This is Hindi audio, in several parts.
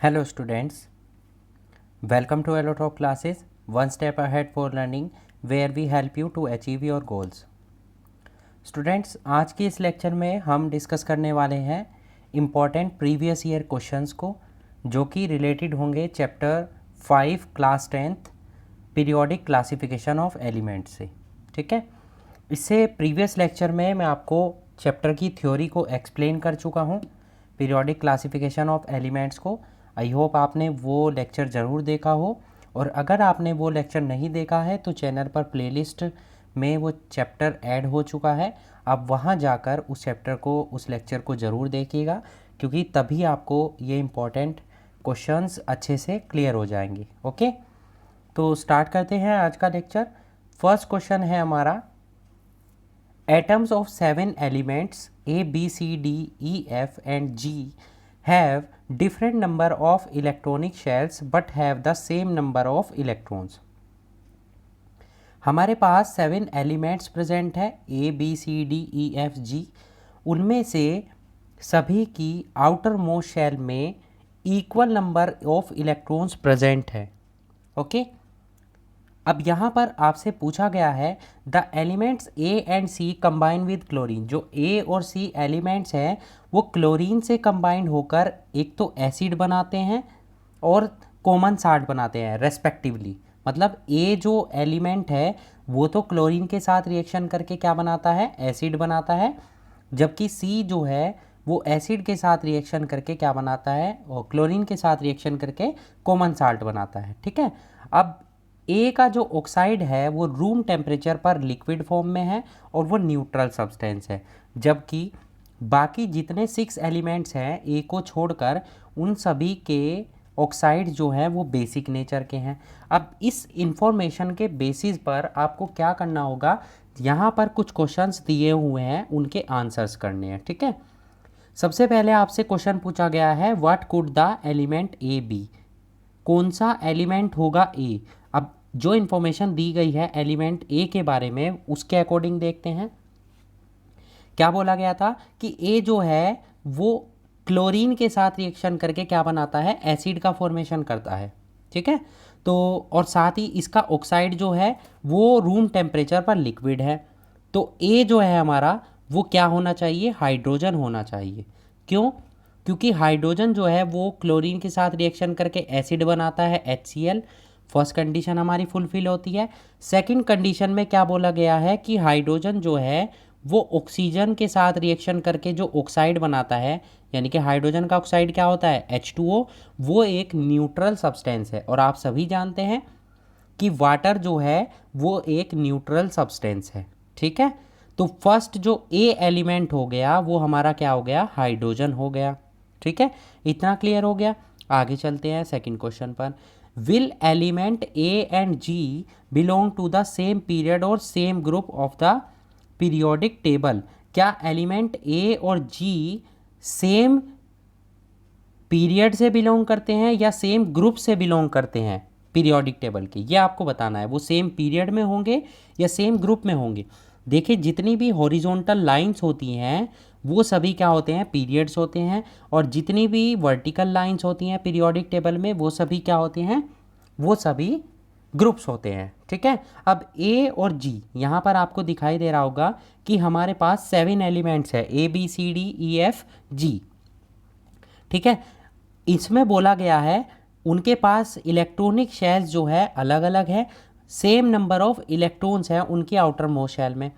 Hello students, welcome to Allotalk classes, one step ahead for learning where we help you to achieve your goals. Students, आज के इस लेक्चर में हम डिस्कस करने वाले हैं इम्पॉर्टेंट प्रीवियस ईयर क्वेश्चंस को, जो कि रिलेटेड होंगे chapter 5 class 10th periodic classification of elements से। ठीक है, इससे प्रीवियस लेक्चर में मैं आपको चैप्टर की थ्योरी को एक्सप्लेन कर चुका हूँ, पीरियोडिक क्लासिफिकेशन ऑफ एलिमेंट्स को। आई होप आपने वो लेक्चर ज़रूर देखा हो, और अगर आपने वो लेक्चर नहीं देखा है तो चैनल पर प्लेलिस्ट में वो चैप्टर ऐड हो चुका है। आप वहाँ जाकर उस चैप्टर को, उस लेक्चर को ज़रूर देखिएगा, क्योंकि तभी आपको ये इम्पोर्टेंट क्वेश्चंस अच्छे से क्लियर हो जाएंगे। ओके, तो स्टार्ट करते हैं आज का लेक्चर। फर्स्ट क्वेश्चन है हमारा, atoms of 7 elements A, B, C, D, E, F and G have different number of electronic shells but have the same number of electrons. हमारे पास 7 एलिमेंट्स प्रेजेंट है, A, B, C, D, E, F, G। उनमें से सभी की आउटर मोस्ट शेल में equal number of electrons present है। ओके, अब यहाँ पर आपसे पूछा गया है the elements A and C combine with chlorine. जो ए और सी एलिमेंट्स हैं वो क्लोरीन से कंबाइंड होकर एक तो एसिड बनाते हैं और कॉमन साल्ट बनाते हैं रेस्पेक्टिवली। मतलब ए जो एलिमेंट है वो तो क्लोरीन के साथ रिएक्शन करके क्या बनाता है, एसिड बनाता है, जबकि सी जो है वो एसिड के साथ रिएक्शन करके क्या बनाता है, और क्लोरीन के साथ रिएक्शन करके कॉमन साल्ट बनाता है। ठीक है, अब ए का जो ऑक्साइड है वो रूम टेम्परेचर पर लिक्विड फॉर्म में है और वो न्यूट्रल सब्सटेंस है, जबकि बाकी जितने 6 एलिमेंट्स हैं ए को छोड़कर उन सभी के ऑक्साइड जो हैं वो बेसिक नेचर के हैं। अब इस इंफॉर्मेशन के बेसिस पर आपको क्या करना होगा, यहाँ पर कुछ क्वेश्चंस दिए हुए हैं, उनके आंसर्स करने हैं। ठीक है, सबसे पहले आपसे क्वेश्चन पूछा गया है what could the element A B. कौन सा एलिमेंट होगा ए। अब जो इन्फॉर्मेशन दी गई है एलिमेंट ए के बारे में उसके अकॉर्डिंग देखते हैं। क्या बोला गया था कि ए जो है वो क्लोरीन के साथ रिएक्शन करके क्या बनाता है, एसिड का फॉर्मेशन करता है। ठीक है, तो और साथ ही इसका ऑक्साइड जो है वो रूम टेम्परेचर पर लिक्विड है। तो ए जो है हमारा वो क्या होना चाहिए, हाइड्रोजन होना चाहिए। क्यों? क्योंकि हाइड्रोजन जो है वो क्लोरीन के साथ रिएक्शन करके एसिड बनाता है HCl। फर्स्ट कंडीशन हमारी फुलफिल होती है। सेकंड कंडीशन में क्या बोला गया है कि हाइड्रोजन जो है वो ऑक्सीजन के साथ रिएक्शन करके जो ऑक्साइड बनाता है, यानी कि हाइड्रोजन का ऑक्साइड क्या होता है, H2O, वो एक न्यूट्रल सब्सटेंस है। और आप सभी जानते हैं कि वाटर जो है वो एक न्यूट्रल सब्सटेंस है। ठीक है, तो फर्स्ट जो ए एलिमेंट हो गया वो हमारा क्या हो गया, हाइड्रोजन हो गया। ठीक है, इतना क्लियर हो गया। आगे चलते हैं सेकंड क्वेश्चन पर। Will element A and G belong to the same period और same group of the periodic table. क्या एलिमेंट ए और जी सेम पीरियड से बिलोंग करते हैं या सेम ग्रुप से बिलोंग करते हैं पीरियोडिक टेबल के, ये आपको बताना है। वो सेम पीरियड में होंगे या सेम ग्रुप में होंगे। देखिए, जितनी भी हॉरिजॉन्टल लाइंस होती हैं वो सभी क्या होते हैं, पीरियड्स होते हैं, और जितनी भी वर्टिकल लाइंस होती हैं पीरियोडिक टेबल में वो सभी क्या होते हैं, वो सभी ग्रुप्स होते हैं। ठीक है, अब ए और जी यहाँ पर आपको दिखाई दे रहा होगा कि हमारे पास 7 एलिमेंट्स है, ABCDEFG। ठीक है, इसमें बोला गया है उनके पास इलेक्ट्रॉनिक शेल्स जो है अलग अलग है, सेम नंबर ऑफ इलेक्ट्रॉन्स हैं उनकी आउटर मोस्ट शेल में।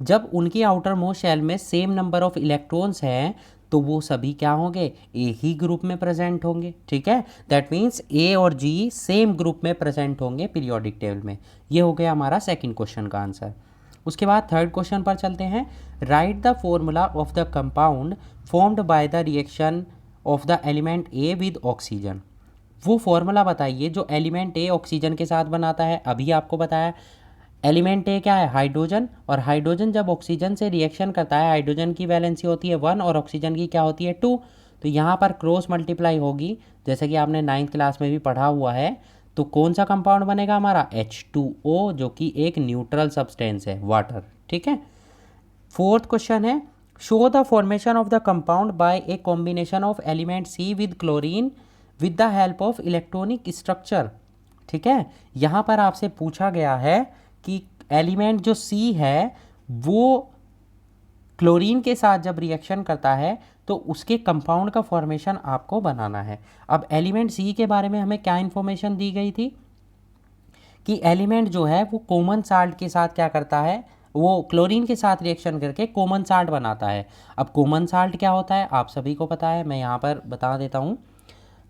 जब उनकी आउटर मोस्ट शेल में सेम नंबर ऑफ इलेक्ट्रॉन्स हैं तो वो सभी क्या होंगे, एक ही ग्रुप में प्रेजेंट होंगे। ठीक है, दैट मीन्स ए और जी सेम ग्रुप में प्रेजेंट होंगे पीरियोडिक टेबल में। ये हो गया हमारा सेकंड क्वेश्चन का आंसर। उसके बाद थर्ड क्वेश्चन पर चलते हैं। Right the formula of the compound formed by the reaction of the element A with oxygen. वो फॉर्मूला बताइए जो एलिमेंट ए ऑक्सीजन के साथ बनाता है। अभी आपको बताया एलिमेंट ए क्या है, हाइड्रोजन, और हाइड्रोजन जब ऑक्सीजन से रिएक्शन करता है, हाइड्रोजन की वैलेंसी होती है 1 और ऑक्सीजन की क्या होती है 2। तो यहाँ पर क्रॉस मल्टीप्लाई होगी, जैसे कि आपने 9th क्लास में भी पढ़ा हुआ है। तो कौन सा कंपाउंड बनेगा हमारा, H2O, जो कि एक न्यूट्रल सब्सटेंस है, वाटर। ठीक है, फोर्थ क्वेश्चन है, show the formation of the compound by a combination of element C with chlorine with the help of electronic structure. ठीक है, यहाँ पर आपसे पूछा गया है कि एलिमेंट जो सी है वो क्लोरीन के साथ जब रिएक्शन करता है तो उसके कंपाउंड का फॉर्मेशन आपको बनाना है। अब एलिमेंट सी के बारे में हमें क्या इन्फॉर्मेशन दी गई थी कि एलिमेंट जो है वो कॉमन साल्ट के साथ क्या करता है, वो क्लोरीन के साथ रिएक्शन करके कॉमन साल्ट बनाता है। अब कॉमन साल्ट क्या होता है आप सभी को पता है, मैं यहाँ पर बता देता हूँ।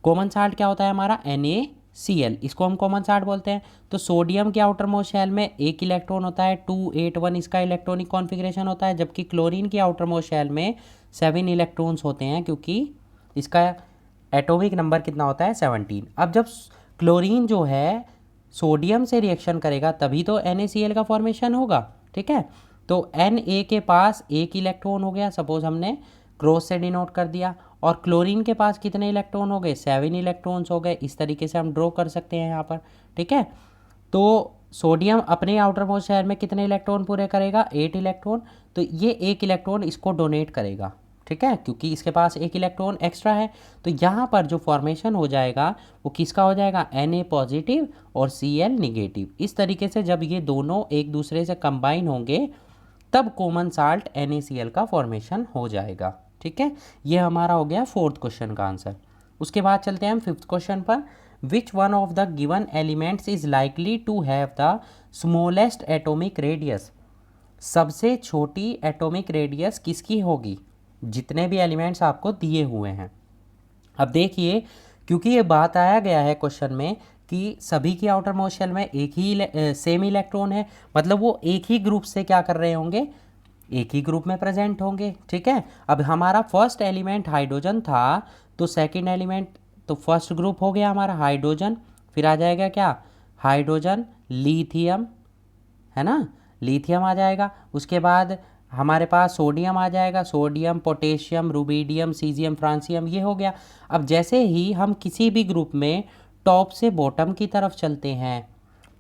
कॉमन साल्ट क्या होता है हमारा NaCl, इसको हम कॉमन साल्ट बोलते हैं। तो सोडियम के आउटर मोस्ट शेल में एक इलेक्ट्रॉन होता है, 281 इसका इलेक्ट्रॉनिक कॉन्फ़िगरेशन होता है, जबकि क्लोरीन के आउटर मोस्ट शेल में 7 इलेक्ट्रॉन्स होते हैं, क्योंकि इसका एटॉमिक नंबर कितना होता है 17। अब जब क्लोरीन जो है सोडियम से रिएक्शन करेगा तभी तो NaCl का फॉर्मेशन होगा। ठीक है, तो Na के पास एक इलेक्ट्रॉन हो गया, सपोज हमने क्रॉस से डिनोट कर दिया, और क्लोरीन के पास कितने इलेक्ट्रॉन हो गए, 7 इलेक्ट्रॉन्स हो गए। इस तरीके से हम ड्रॉ कर सकते हैं यहाँ पर। ठीक है, तो सोडियम अपने आउटर मोस्ट शेल में कितने इलेक्ट्रॉन पूरे करेगा, 8 इलेक्ट्रॉन। तो ये एक इलेक्ट्रॉन इसको डोनेट करेगा। ठीक है, क्योंकि इसके पास एक इलेक्ट्रॉन एक्स्ट्रा है। तो यहाँ पर जो फॉर्मेशन हो जाएगा वो किसका हो जाएगा, Na पॉजिटिव और Cl निगेटिव। इस तरीके से जब ये दोनों एक दूसरे से कंबाइन होंगे तब कॉमन साल्ट NaCl का फॉर्मेशन हो जाएगा। ठीक है, ये हमारा हो गया 4th क्वेश्चन का आंसर। उसके बाद चलते हैं हम 5th क्वेश्चन पर। Which one of the given elements is likely to have the smallest atomic radius. सबसे छोटी एटॉमिक रेडियस किसकी होगी, जितने भी एलिमेंट्स आपको दिए हुए हैं। अब देखिए, क्योंकि ये बात आया गया है क्वेश्चन में कि सभी की आउटर मोस्ट शेल में एक ही सेम इलेक्ट्रॉन है, मतलब वो एक ही ग्रुप से क्या कर रहे होंगे, एक ही ग्रुप में प्रेजेंट होंगे। ठीक है, अब हमारा फर्स्ट एलिमेंट हाइड्रोजन था, तो सेकंड एलिमेंट तो फर्स्ट ग्रुप हो गया हमारा हाइड्रोजन, फिर आ जाएगा क्या, हाइड्रोजन लिथियम, है ना, लिथियम आ जाएगा। उसके बाद हमारे पास सोडियम आ जाएगा, sodium, potassium, rubidium, caesium, francium, ये हो गया। अब जैसे ही हम किसी भी ग्रुप में टॉप से बॉटम की तरफ चलते हैं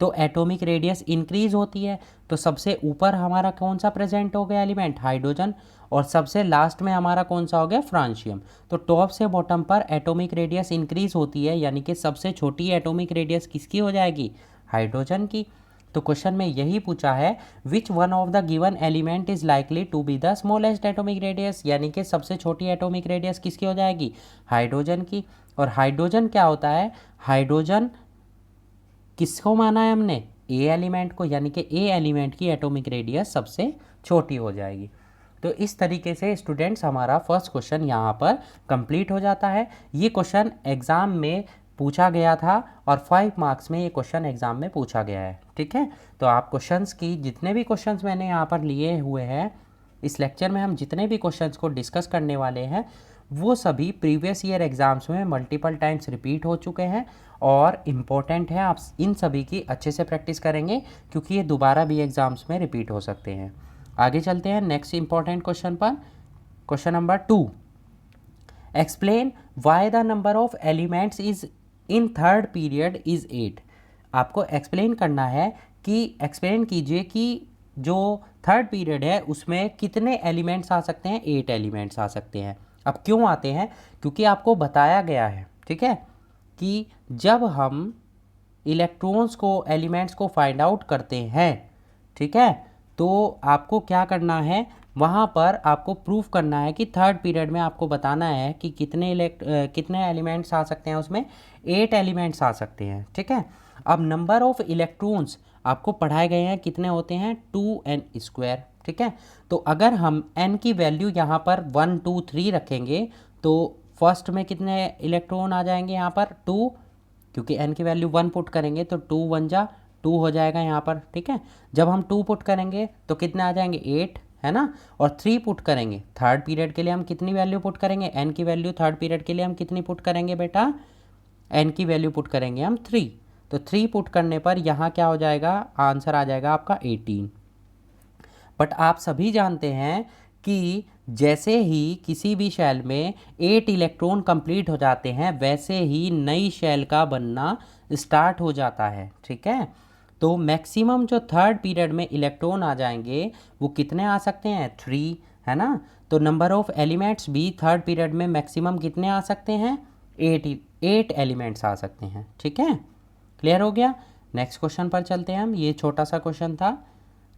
तो एटॉमिक रेडियस इंक्रीज होती है। तो सबसे ऊपर हमारा कौन सा प्रेजेंट हो गया एलिमेंट, हाइड्रोजन, और सबसे लास्ट में हमारा कौन सा हो गया, फ्रांसियम। तो टॉप से बॉटम पर एटॉमिक रेडियस इंक्रीज होती है, यानी कि सबसे छोटी एटॉमिक रेडियस किसकी हो जाएगी, हाइड्रोजन की। तो क्वेश्चन में यही पूछा है, which one of the given element is likely to be the smallest atomic radius, यानी कि सबसे छोटी एटॉमिक रेडियस किसकी हो जाएगी, हाइड्रोजन की। और हाइड्रोजन क्या होता है, हाइड्रोजन किसको माना है हमने, ए एलिमेंट को, यानी कि ए एलिमेंट की एटॉमिक रेडियस सबसे छोटी हो जाएगी। तो इस तरीके से स्टूडेंट्स हमारा फर्स्ट क्वेश्चन यहाँ पर कंप्लीट हो जाता है। ये क्वेश्चन एग्ज़ाम में पूछा गया था और 5 मार्क्स में ये क्वेश्चन एग्ज़ाम में पूछा गया है। ठीक है, तो आप क्वेश्चंस की जितने भी क्वेश्चंस मैंने यहाँ पर लिए हुए हैं, इस लेक्चर में हम जितने भी क्वेश्चंस को डिस्कस करने वाले हैं वो सभी प्रीवियस ईयर एग्ज़ाम्स में मल्टीपल टाइम्स रिपीट हो चुके हैं और इम्पोर्टेंट है। आप इन सभी की अच्छे से प्रैक्टिस करेंगे क्योंकि ये दोबारा भी एग्ज़ाम्स में रिपीट हो सकते हैं। आगे चलते हैं नेक्स्ट इंपॉर्टेंट क्वेश्चन पर। Question number 2, explain why the number of elements is in third period is 8। आपको एक्सप्लेन करना है कि एक्सप्लेन कीजिए कि जो थर्ड पीरियड है उसमें कितने एलिमेंट्स आ सकते हैं, 8 एलिमेंट्स आ सकते हैं। अब क्यों आते हैं, क्योंकि आपको बताया गया है, ठीक है, कि जब हम इलेक्ट्रॉन्स को, एलिमेंट्स को फाइंड आउट करते हैं, ठीक है, तो आपको क्या करना है, वहाँ पर आपको प्रूफ करना है कि थर्ड पीरियड में आपको बताना है कि कितने एलिमेंट्स आ सकते हैं, उसमें 8 एलिमेंट्स आ सकते हैं। ठीक है, अब नंबर ऑफ इलेक्ट्रॉन्स आपको पढ़ाए गए हैं कितने होते हैं, 2n²। ठीक है, तो अगर हम n की वैल्यू यहाँ पर 1 2 3 रखेंगे तो फर्स्ट में कितने इलेक्ट्रॉन आ जाएंगे यहाँ पर 2, क्योंकि n की वैल्यू 1 पुट करेंगे तो 2 1 जा 2 हो जाएगा यहाँ पर। ठीक है, जब हम 2 पुट करेंगे तो कितने आ जाएंगे 8, है ना, और 3 पुट करेंगे थर्ड पीरियड के लिए हम कितनी वैल्यू पुट करेंगे, n की वैल्यू थर्ड पीरियड के लिए हम कितनी पुट करेंगे बेटा, n की वैल्यू पुट करेंगे हम 3। तो 3 पुट करने पर यहाँ क्या हो जाएगा, आंसर आ जाएगा आपका 18। बट आप सभी जानते हैं कि जैसे ही किसी भी शेल में 8 इलेक्ट्रॉन कंप्लीट हो जाते हैं वैसे ही नई शेल का बनना स्टार्ट हो जाता है। ठीक है, तो मैक्सिमम जो थर्ड पीरियड में इलेक्ट्रॉन आ जाएंगे वो कितने आ सकते हैं, 3, है ना। तो नंबर ऑफ एलिमेंट्स भी थर्ड पीरियड में मैक्सिमम कितने आ सकते हैं, 8 एलिमेंट्स आ सकते हैं। ठीक है, क्लियर हो गया। नेक्स्ट क्वेश्चन पर चलते हैं हम, ये छोटा सा क्वेश्चन था।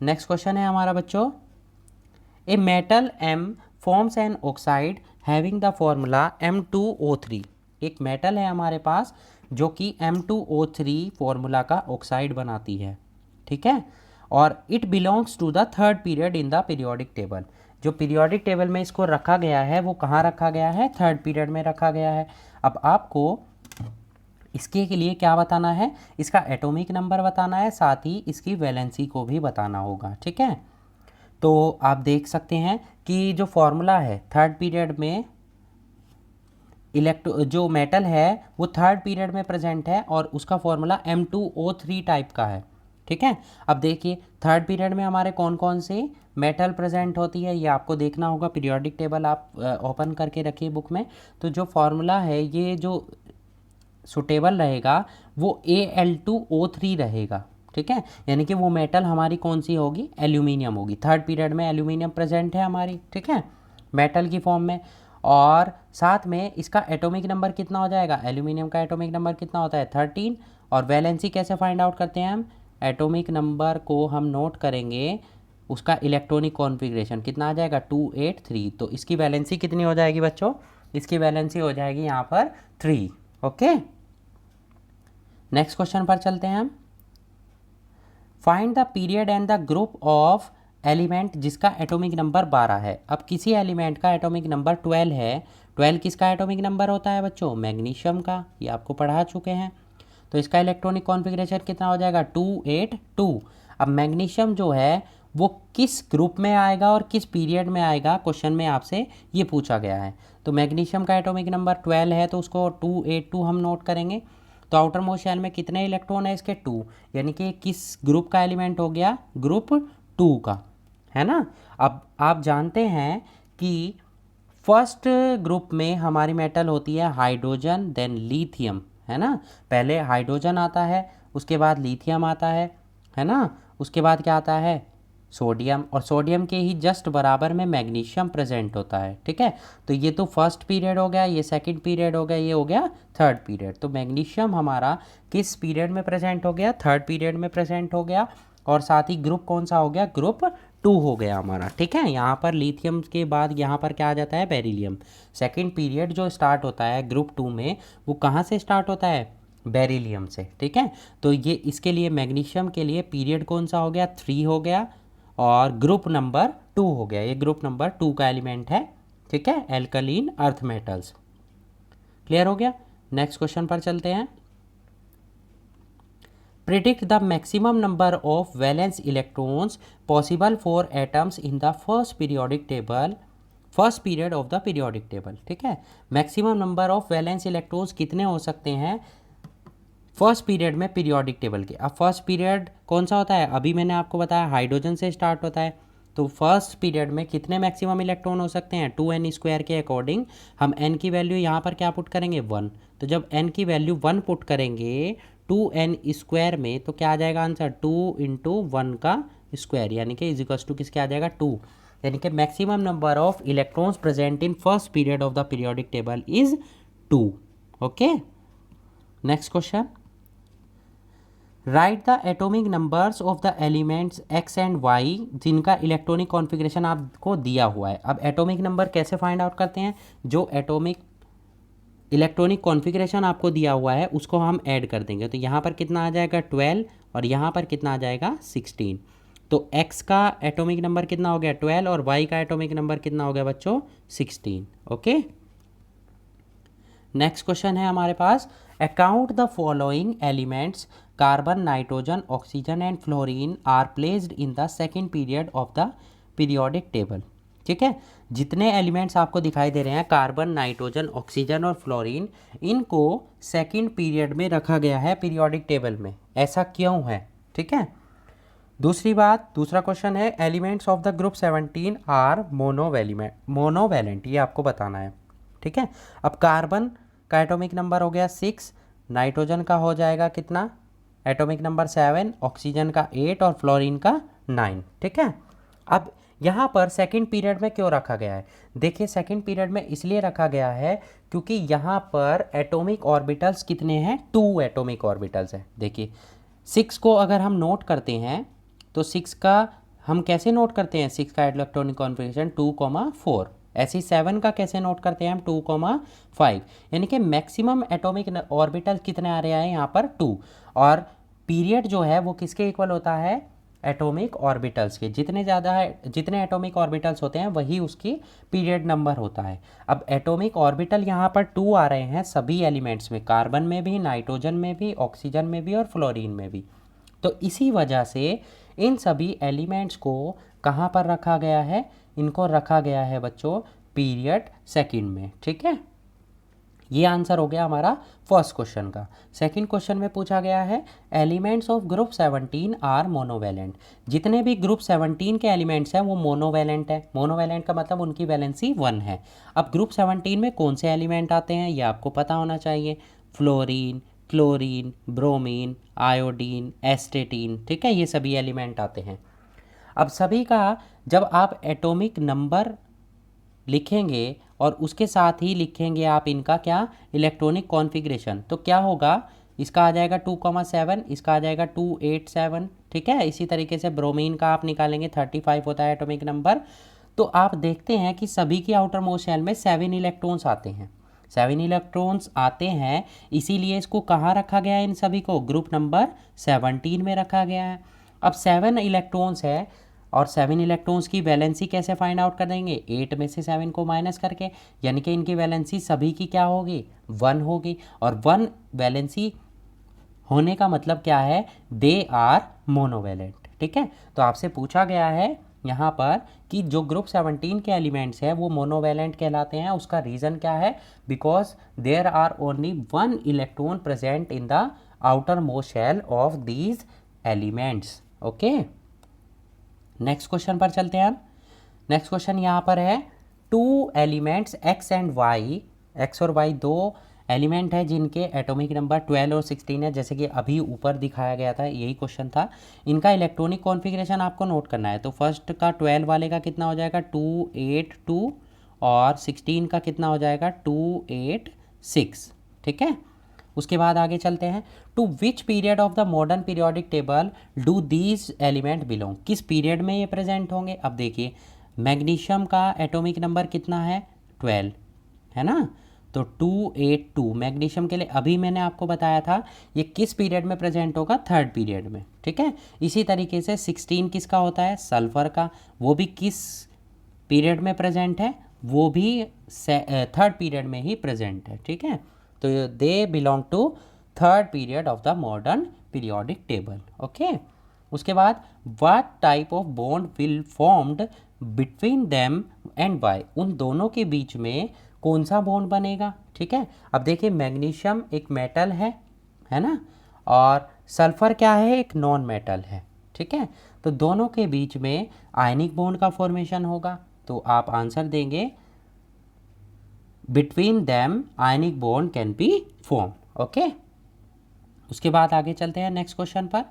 नेक्स्ट क्वेश्चन है हमारा बच्चों, a metal M forms an oxide having the formula M2O3। एक मेटल है हमारे पास जो कि M2O3 फॉर्मूला का ऑक्साइड बनाती है। ठीक है, और it belongs to the third period in the periodic table. जो पीरियोडिक टेबल में इसको रखा गया है वो कहाँ रखा गया है, थर्ड पीरियड में रखा गया है। अब आपको इसके के लिए क्या बताना है, इसका एटॉमिक नंबर बताना है, साथ ही इसकी वैलेंसी को भी बताना होगा। ठीक है, तो आप देख सकते हैं कि जो फॉर्मूला है थर्ड पीरियड में जो मेटल है वो थर्ड पीरियड में प्रेजेंट है और उसका फॉर्मूला M2O3 टाइप का है। ठीक है, अब देखिए थर्ड पीरियड में हमारे कौन कौन से मेटल प्रेजेंट होती है ये आपको देखना होगा। पीरियोडिक टेबल आप ओपन करके रखिए बुक में। तो जो फॉर्मूला है ये जो सुटेबल रहेगा वो Al2O3 रहेगा। ठीक है, यानी कि वो मेटल हमारी कौन सी होगी, एल्यूमिनियम होगी। थर्ड पीरियड में एल्यूमिनियम प्रेजेंट है हमारी। ठीक है, मेटल की फॉर्म में। और साथ में इसका एटॉमिक नंबर कितना हो जाएगा, एल्यूमिनियम का एटॉमिक नंबर कितना होता है 13। और वैलेंसी कैसे फाइंड आउट करते हैं हम, एटॉमिक नंबर को हम नोट करेंगे, उसका इलेक्ट्रॉनिक कॉन्फ़िगरेशन कितना आ जाएगा 283। तो इसकी वैलेंसी कितनी हो जाएगी बच्चों, इसकी वैलेंसी हो जाएगी यहाँ पर 3। ओके, नेक्स्ट क्वेश्चन पर चलते हैं हम। Find the period and the group of element जिसका एटॉमिक नंबर 12 है। अब किसी एलिमेंट का एटॉमिक नंबर 12 है। 12 किसका एटॉमिक नंबर होता है बच्चों, मैग्नीशियम का, ये आपको पढ़ा चुके हैं। तो इसका इलेक्ट्रॉनिक कॉन्फ़िगरेशन कितना हो जाएगा 282। अब मैग्नीशियम जो है वो किस ग्रुप में आएगा और किस पीरियड में आएगा, क्वेश्चन में आपसे ये पूछा गया है। तो मैग्नीशियम का एटॉमिक नंबर 12 है तो उसको 282 हम नोट करेंगे। तो आउटर मोस्ट शेल में कितने इलेक्ट्रॉन है इसके 2, यानी कि किस ग्रुप का एलिमेंट हो गया, ग्रुप 2 का, है ना। अब आप जानते हैं कि फर्स्ट ग्रुप में हमारी मेटल होती है हाइड्रोजन देन लिथियम, है ना। पहले हाइड्रोजन आता है, उसके बाद लिथियम आता है ना। उसके बाद क्या आता है, सोडियम, और सोडियम के ही जस्ट बराबर में मैग्नीशियम प्रेजेंट होता है। ठीक है, तो ये तो फर्स्ट पीरियड हो गया, ये सेकंड पीरियड हो गया, ये हो गया थर्ड पीरियड। तो मैग्नीशियम हमारा किस पीरियड में प्रेजेंट हो गया, थर्ड पीरियड में प्रेजेंट हो गया। और साथ ही ग्रुप कौन सा हो गया, ग्रुप 2 हो गया हमारा। ठीक है, यहाँ पर लिथियम के बाद यहाँ पर क्या आ जाता है, बेरिलियम। सेकेंड पीरियड जो स्टार्ट होता है ग्रुप 2 में वो कहाँ से स्टार्ट होता है, बेरिलियम से। ठीक है, तो ये इसके लिए मैग्नीशियम के लिए पीरियड कौन सा हो गया, 3 हो गया, और ग्रुप नंबर 2 हो गया। ये ग्रुप नंबर 2 का एलिमेंट है। ठीक है, एल्कलीन अर्थ मेटल्स। क्लियर हो गया। नेक्स्ट क्वेश्चन पर चलते हैं। Predict the maximum number of valence electrons possible for atoms in the first periodic table, first period of the periodic table. ठीक है, maximum number of valence electrons कितने हो सकते हैं फर्स्ट पीरियड में पीरियोडिक टेबल के। अब फर्स्ट पीरियड कौन सा होता है, अभी मैंने आपको बताया हाइड्रोजन से स्टार्ट होता है। तो फर्स्ट पीरियड में कितने मैक्सिमम इलेक्ट्रॉन हो सकते हैं, 2n² के अकॉर्डिंग हम n की वैल्यू यहाँ पर क्या पुट करेंगे, 1। तो जब n की वैल्यू 1 पुट करेंगे 2n² में तो क्या आ जाएगा आंसर, 2 × 1 का स्क्वायर, यानी कि इजिकल्स टू किसके आ जाएगा 2। यानी कि maximum number of electrons present in first period of the periodic table is 2। Okay, next question. Right the atomic numbers of the elements x and y जिनका इलेक्ट्रॉनिक कॉन्फ़िगरेशन आपको दिया हुआ है। अब एटॉमिक नंबर कैसे फाइंड आउट करते हैं, जो एटॉमिक इलेक्ट्रॉनिक कॉन्फ़िगरेशन आपको दिया हुआ है उसको हम ऐड कर देंगे। तो यहाँ पर कितना आ जाएगा 12 और यहाँ पर कितना आ जाएगा 16। तो x का एटॉमिक नंबर कितना हो गया 12 और y का एटॉमिक नंबर कितना हो गया बच्चों 16। ओके, नेक्स्ट क्वेश्चन है हमारे पास। Account the following elements carbon, nitrogen, oxygen and fluorine are placed in the second period of the periodic table. ठीक है, जितने एलिमेंट्स आपको दिखाई दे रहे हैं कार्बन, नाइट्रोजन, ऑक्सीजन और फ्लोरीन, इनको सेकेंड पीरियड में रखा गया है पीरियोडिक टेबल में। ऐसा क्यों है, ठीक है। दूसरी बात, दूसरा क्वेश्चन है elements of the group 17 are monovalent, ये आपको बताना है। ठीक है, अब कार्बन का एटॉमिक नंबर हो गया 6, नाइट्रोजन का हो जाएगा कितना एटॉमिक नंबर 7, ऑक्सीजन का 8 और फ्लोरीन का 9। ठीक है, अब यहाँ पर सेकंड पीरियड में क्यों रखा गया है? देखिए सेकंड पीरियड में इसलिए रखा गया है क्योंकि यहाँ पर एटॉमिक ऑर्बिटल्स कितने हैं? 2 एटॉमिक ऑर्बिटल्स हैं। देखिए 6 को अगर हम नोट करते हैं तो 6 का हम कैसे नोट करते हैं? 6 का इलेक्ट्रॉनिक कॉन्फ़िगरेशन 2,4। ऐसे 7 का कैसे नोट करते हैं हम? 2,5। यानी कि मैक्सिमम एटॉमिक ऑर्बिटल कितने आ रहे हैं यहाँ पर? 2। और पीरियड जो है वो किसके इक्वल होता है? एटॉमिक ऑर्बिटल्स के। जितने ज़्यादा है, जितने एटॉमिक ऑर्बिटल्स होते हैं वही उसकी पीरियड नंबर होता है। अब एटॉमिक ऑर्बिटल यहाँ पर 2 आ रहे हैं सभी एलिमेंट्स में, कार्बन में भी, नाइट्रोजन में भी, ऑक्सीजन में भी और फ्लोरीन में भी। तो इसी वजह से इन सभी एलिमेंट्स को कहाँ पर रखा गया है? इनको रखा गया है बच्चों पीरियड सेकंड में। ठीक है, ये आंसर हो गया हमारा फर्स्ट क्वेश्चन का। सेकंड क्वेश्चन में पूछा गया है elements of group 17 are monovalent. जितने भी ग्रुप 17 के एलिमेंट्स हैं वो मोनोवैलेंट है। मोनोवैलेंट का मतलब उनकी वैलेंसी 1 है। अब ग्रुप 17 में कौन से एलिमेंट आते हैं ये आपको पता होना चाहिए। Fluorine, chlorine, bromine, iodine, एस्टेटीन। ठीक है, ये सभी एलिमेंट आते हैं। अब सभी का जब आप एटॉमिक नंबर लिखेंगे और उसके साथ ही लिखेंगे आप इनका क्या? इलेक्ट्रॉनिक कॉन्फ़िगरेशन, तो क्या होगा? इसका आ जाएगा 2,7, इसका आ जाएगा 287। ठीक है, इसी तरीके से ब्रोमीन का आप निकालेंगे 35 होता है एटॉमिक नंबर। तो आप देखते हैं कि सभी की आउटर मोस्ट शेल में 7 इलेक्ट्रॉन्स आते हैं। 7 इलेक्ट्रॉन्स आते हैं, इसीलिए इसको कहाँ रखा गया है? इन सभी को ग्रुप नंबर 17 में रखा गया है। अब 7 इलेक्ट्रॉन्स है और 7 इलेक्ट्रॉन्स की वैलेंसी कैसे फाइंड आउट कर देंगे? 8 में से 7 को माइनस करके, यानी कि इनकी वैलेंसी सभी की क्या होगी? 1 होगी। और 1 वैलेंसी होने का मतलब क्या है? They are monovalent. ठीक है, तो आपसे पूछा गया है यहाँ पर कि जो ग्रुप 17 के एलिमेंट्स हैं वो मोनोवैलेंट कहलाते हैं। उसका रीज़न क्या है? Because there are only 1 electron present in the outermost shell of these elements. Okay, next question पर चलते हैं हम। नेक्स्ट क्वेश्चन यहाँ पर है 2 elements X and Y. X और वाई 2 एलिमेंट है जिनके एटॉमिक नंबर 12 और 16 है, जैसे कि अभी ऊपर दिखाया गया था, यही क्वेश्चन था। इनका इलेक्ट्रॉनिक कॉन्फ़िगरेशन आपको नोट करना है। तो फर्स्ट का 12 वाले का कितना हो जाएगा? 282 और 16 का कितना हो जाएगा? 286। ठीक है, उसके बाद आगे चलते हैं। To which period of the modern periodic table do these element belong? किस पीरियड में ये प्रेजेंट होंगे? अब देखिए मैग्नीशियम का एटॉमिक नंबर कितना है? 12 है ना, तो 282 मैग्नीशियम के लिए अभी मैंने आपको बताया था ये किस पीरियड में प्रेजेंट होगा? थर्ड पीरियड में। ठीक है, इसी तरीके से 16 किसका होता है? सल्फर का, वो भी किस पीरियड में प्रेजेंट है? वो भी थर्ड पीरियड में ही प्रेजेंट है। ठीक है, तो they belong to third period of the modern periodic table. Okay, उसके बाद what type of bond will formed between them and Y? उन दोनों के बीच में कौन सा बॉन्ड बनेगा? ठीक है, अब देखिए मैग्नीशियम एक मेटल है ना, और सल्फर क्या है? एक नॉन मेटल है। ठीक है, तो दोनों के बीच में आयनिक बॉन्ड का फॉर्मेशन होगा। तो आप आंसर देंगे between them ionic bond can be form. Okay, उसके बाद आगे चलते हैं नेक्स्ट क्वेश्चन पर।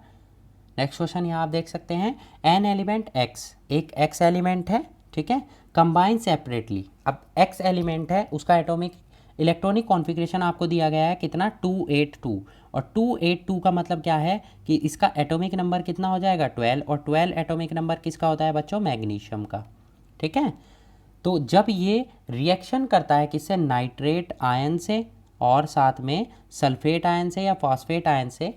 नेक्स्ट क्वेश्चन यहाँ आप देख सकते हैं एन एलिमेंट एक्स, एक एक्स एलिमेंट है। ठीक है, कंबाइन सेपरेटली। अब एक्स एलिमेंट है, उसका एटॉमिक इलेक्ट्रॉनिक कॉन्फ़िगरेशन आपको दिया गया है कितना? 282। और 282 का मतलब क्या है कि इसका एटॉमिक नंबर कितना हो जाएगा? 12। और 12 एटॉमिक नंबर किसका होता है बच्चों? मैग्नीशियम का। ठीक है, तो जब ये रिएक्शन करता है किससे? नाइट्रेट आयन से और साथ में सल्फेट आयन से या फॉस्फेट आयन से।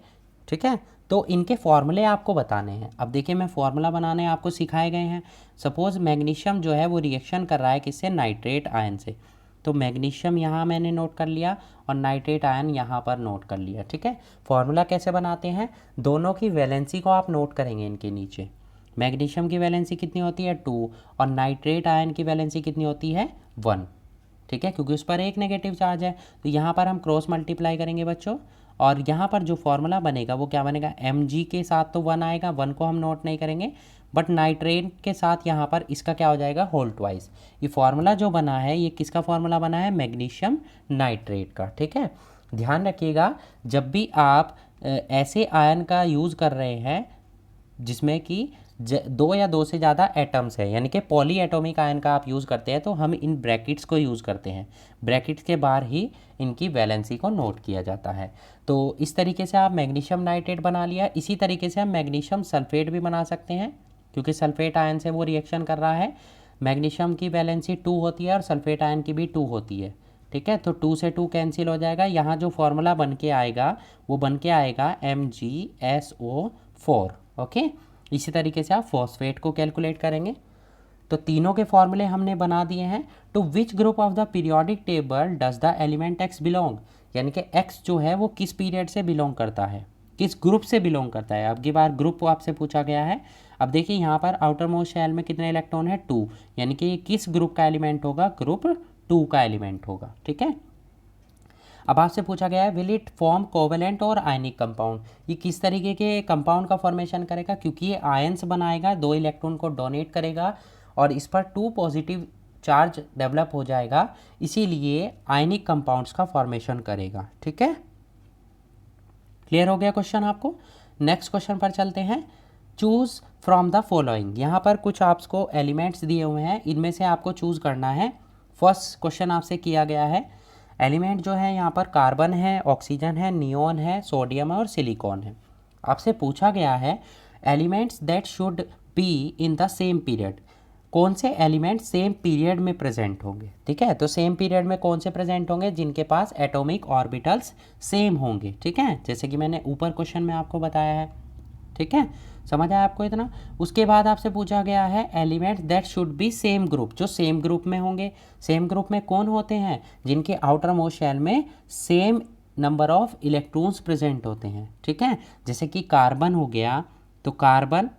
ठीक है, तो इनके फॉर्मूले आपको बताने हैं। अब देखिए मैं फॉर्मूला बनाने आपको सिखाए गए हैं। सपोज़ मैग्नीशियम जो है वो रिएक्शन कर रहा है किससे? नाइट्रेट आयन से। तो मैग्नीशियम यहाँ मैंने नोट कर लिया और नाइट्रेट आयन यहाँ पर नोट कर लिया। ठीक है, फॉर्मूला कैसे बनाते हैं? दोनों की वैलेंसी को आप नोट करेंगे इनके नीचे। मैग्नीशियम की वैलेंसी कितनी होती है? 2 और नाइट्रेट आयन की वैलेंसी कितनी होती है? 1। ठीक है, क्योंकि उस पर एक नेगेटिव चार्ज है, तो यहाँ पर हम क्रॉस मल्टीप्लाई करेंगे बच्चों, और यहाँ पर जो फॉर्मूला बनेगा वो क्या बनेगा? Mg के साथ तो 1 आएगा, 1 को हम नोट नहीं करेंगे, बट नाइट्रेट के साथ यहाँ पर इसका क्या हो जाएगा? Whole twice. ये फार्मूला जो बना है ये किसका फार्मूला बना है? मैग्नीशियम नाइट्रेट का। ठीक है, ध्यान रखिएगा जब भी आप ऐसे आयन का यूज़ कर रहे हैं जिसमें कि दो या दो से ज़्यादा एटम्स है, यानी कि पॉली एटॉमिक आयन का आप यूज़ करते हैं तो हम इन ब्रैकेट्स को यूज़ करते हैं। ब्रैकेट्स के बाहर ही इनकी वैलेंसी को नोट किया जाता है। तो इस तरीके से आप मैग्नीशियम नाइट्रेट बना लिया। इसी तरीके से हम मैग्नीशियम सल्फेट भी बना सकते हैं, क्योंकि सल्फेट आयन से वो रिएक्शन कर रहा है। मैग्नीशियम की वैलेंसी 2 होती है और सल्फेट आयन की भी 2 होती है। ठीक है, तो 2 से 2 कैंसिल हो जाएगा। यहाँ जो फॉर्मूला बन के आएगा वो बन के आएगा MgSO4। ओके, इसी तरीके से आप फॉस्फेट को कैलकुलेट करेंगे। तो तीनों के फॉर्मूले हमने बना दिए हैं। To which group of the periodic table does the element X belong, यानी कि एक्स जो है वो किस पीरियड से बिलोंग करता है, किस ग्रुप से बिलोंग करता है। अब की बार ग्रुप आपसे पूछा गया है। अब देखिए यहाँ पर आउटर मोस्ट शेल में कितने इलेक्ट्रॉन है, 2, यानी कि ये किस ग्रुप का एलिमेंट होगा, ग्रुप 2 का एलिमेंट होगा। ठीक है, अब आपसे पूछा गया है विल इट फॉर्म कोवेलेंट और आयनिक कंपाउंड, ये किस तरीके के कंपाउंड का फॉर्मेशन करेगा, क्योंकि ये आयंस बनाएगा, 2 इलेक्ट्रॉन को डोनेट करेगा और इस पर 2 पॉजिटिव चार्ज डेवलप हो जाएगा, इसीलिए आयनिक कंपाउंड्स का फॉर्मेशन करेगा। ठीक है, क्लियर हो गया क्वेश्चन आपको। नेक्स्ट क्वेश्चन पर चलते हैं। चूज़ फ्रॉम द फॉलोइंग, यहाँ पर कुछ आपको एलिमेंट्स दिए हुए हैं, इनमें से आपको चूज़ करना है। फर्स्ट क्वेश्चन आपसे किया गया है, एलिमेंट जो है यहाँ पर कार्बन है, ऑक्सीजन है, नियोन है, सोडियम है और सिलिकॉन है। आपसे पूछा गया है elements that should be in the same period, कौन से एलिमेंट सेम पीरियड में प्रेजेंट होंगे। ठीक है, तो सेम पीरियड में कौन से प्रेजेंट होंगे, जिनके पास एटॉमिक ऑर्बिटल्स सेम होंगे। ठीक है, जैसे कि मैंने ऊपर क्वेश्चन में आपको बताया है। ठीक है, समझ आया आपको इतना। उसके बाद आपसे पूछा गया है elements that should be same group, जो सेम ग्रुप में होंगे। सेम ग्रुप में कौन होते हैं, जिनके आउटर मोस्ट शेल में same number of electrons present होते हैं। ठीक है, जैसे कि कार्बन हो गया, तो कार्बन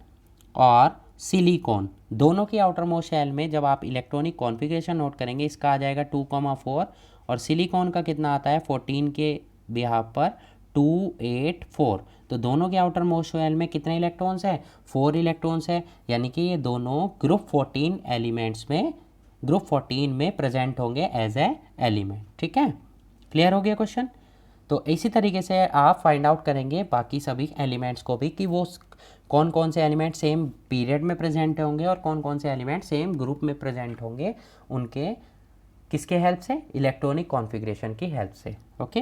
और सिलिकॉन दोनों की आउटर मोस्ट शेल में जब आप इलेक्ट्रॉनिक कॉन्फ़िगरेशन नोट करेंगे, इसका आ जाएगा 2,4 और सिलिकॉन का कितना आता है 14 के बिहाफ पर 284। तो दोनों के आउटर मोस्ट शेल में कितने इलेक्ट्रॉन्स है, 4 इलेक्ट्रॉन्स है, यानी कि ये दोनों ग्रुप 14 एलिमेंट्स में, ग्रुप 14 में प्रेजेंट होंगे एज ए एलिमेंट। ठीक है, क्लियर हो गया क्वेश्चन। तो इसी तरीके से आप फाइंड आउट करेंगे बाकी सभी एलिमेंट्स को भी, कि वो कौन कौन से एलिमेंट सेम पीरियड में प्रेजेंट होंगे और कौन कौन से एलिमेंट सेम ग्रुप में प्रेजेंट होंगे, उनके किसके हेल्प से, इलेक्ट्रॉनिक कॉन्फ़िगरेशन की हेल्प से। ओके,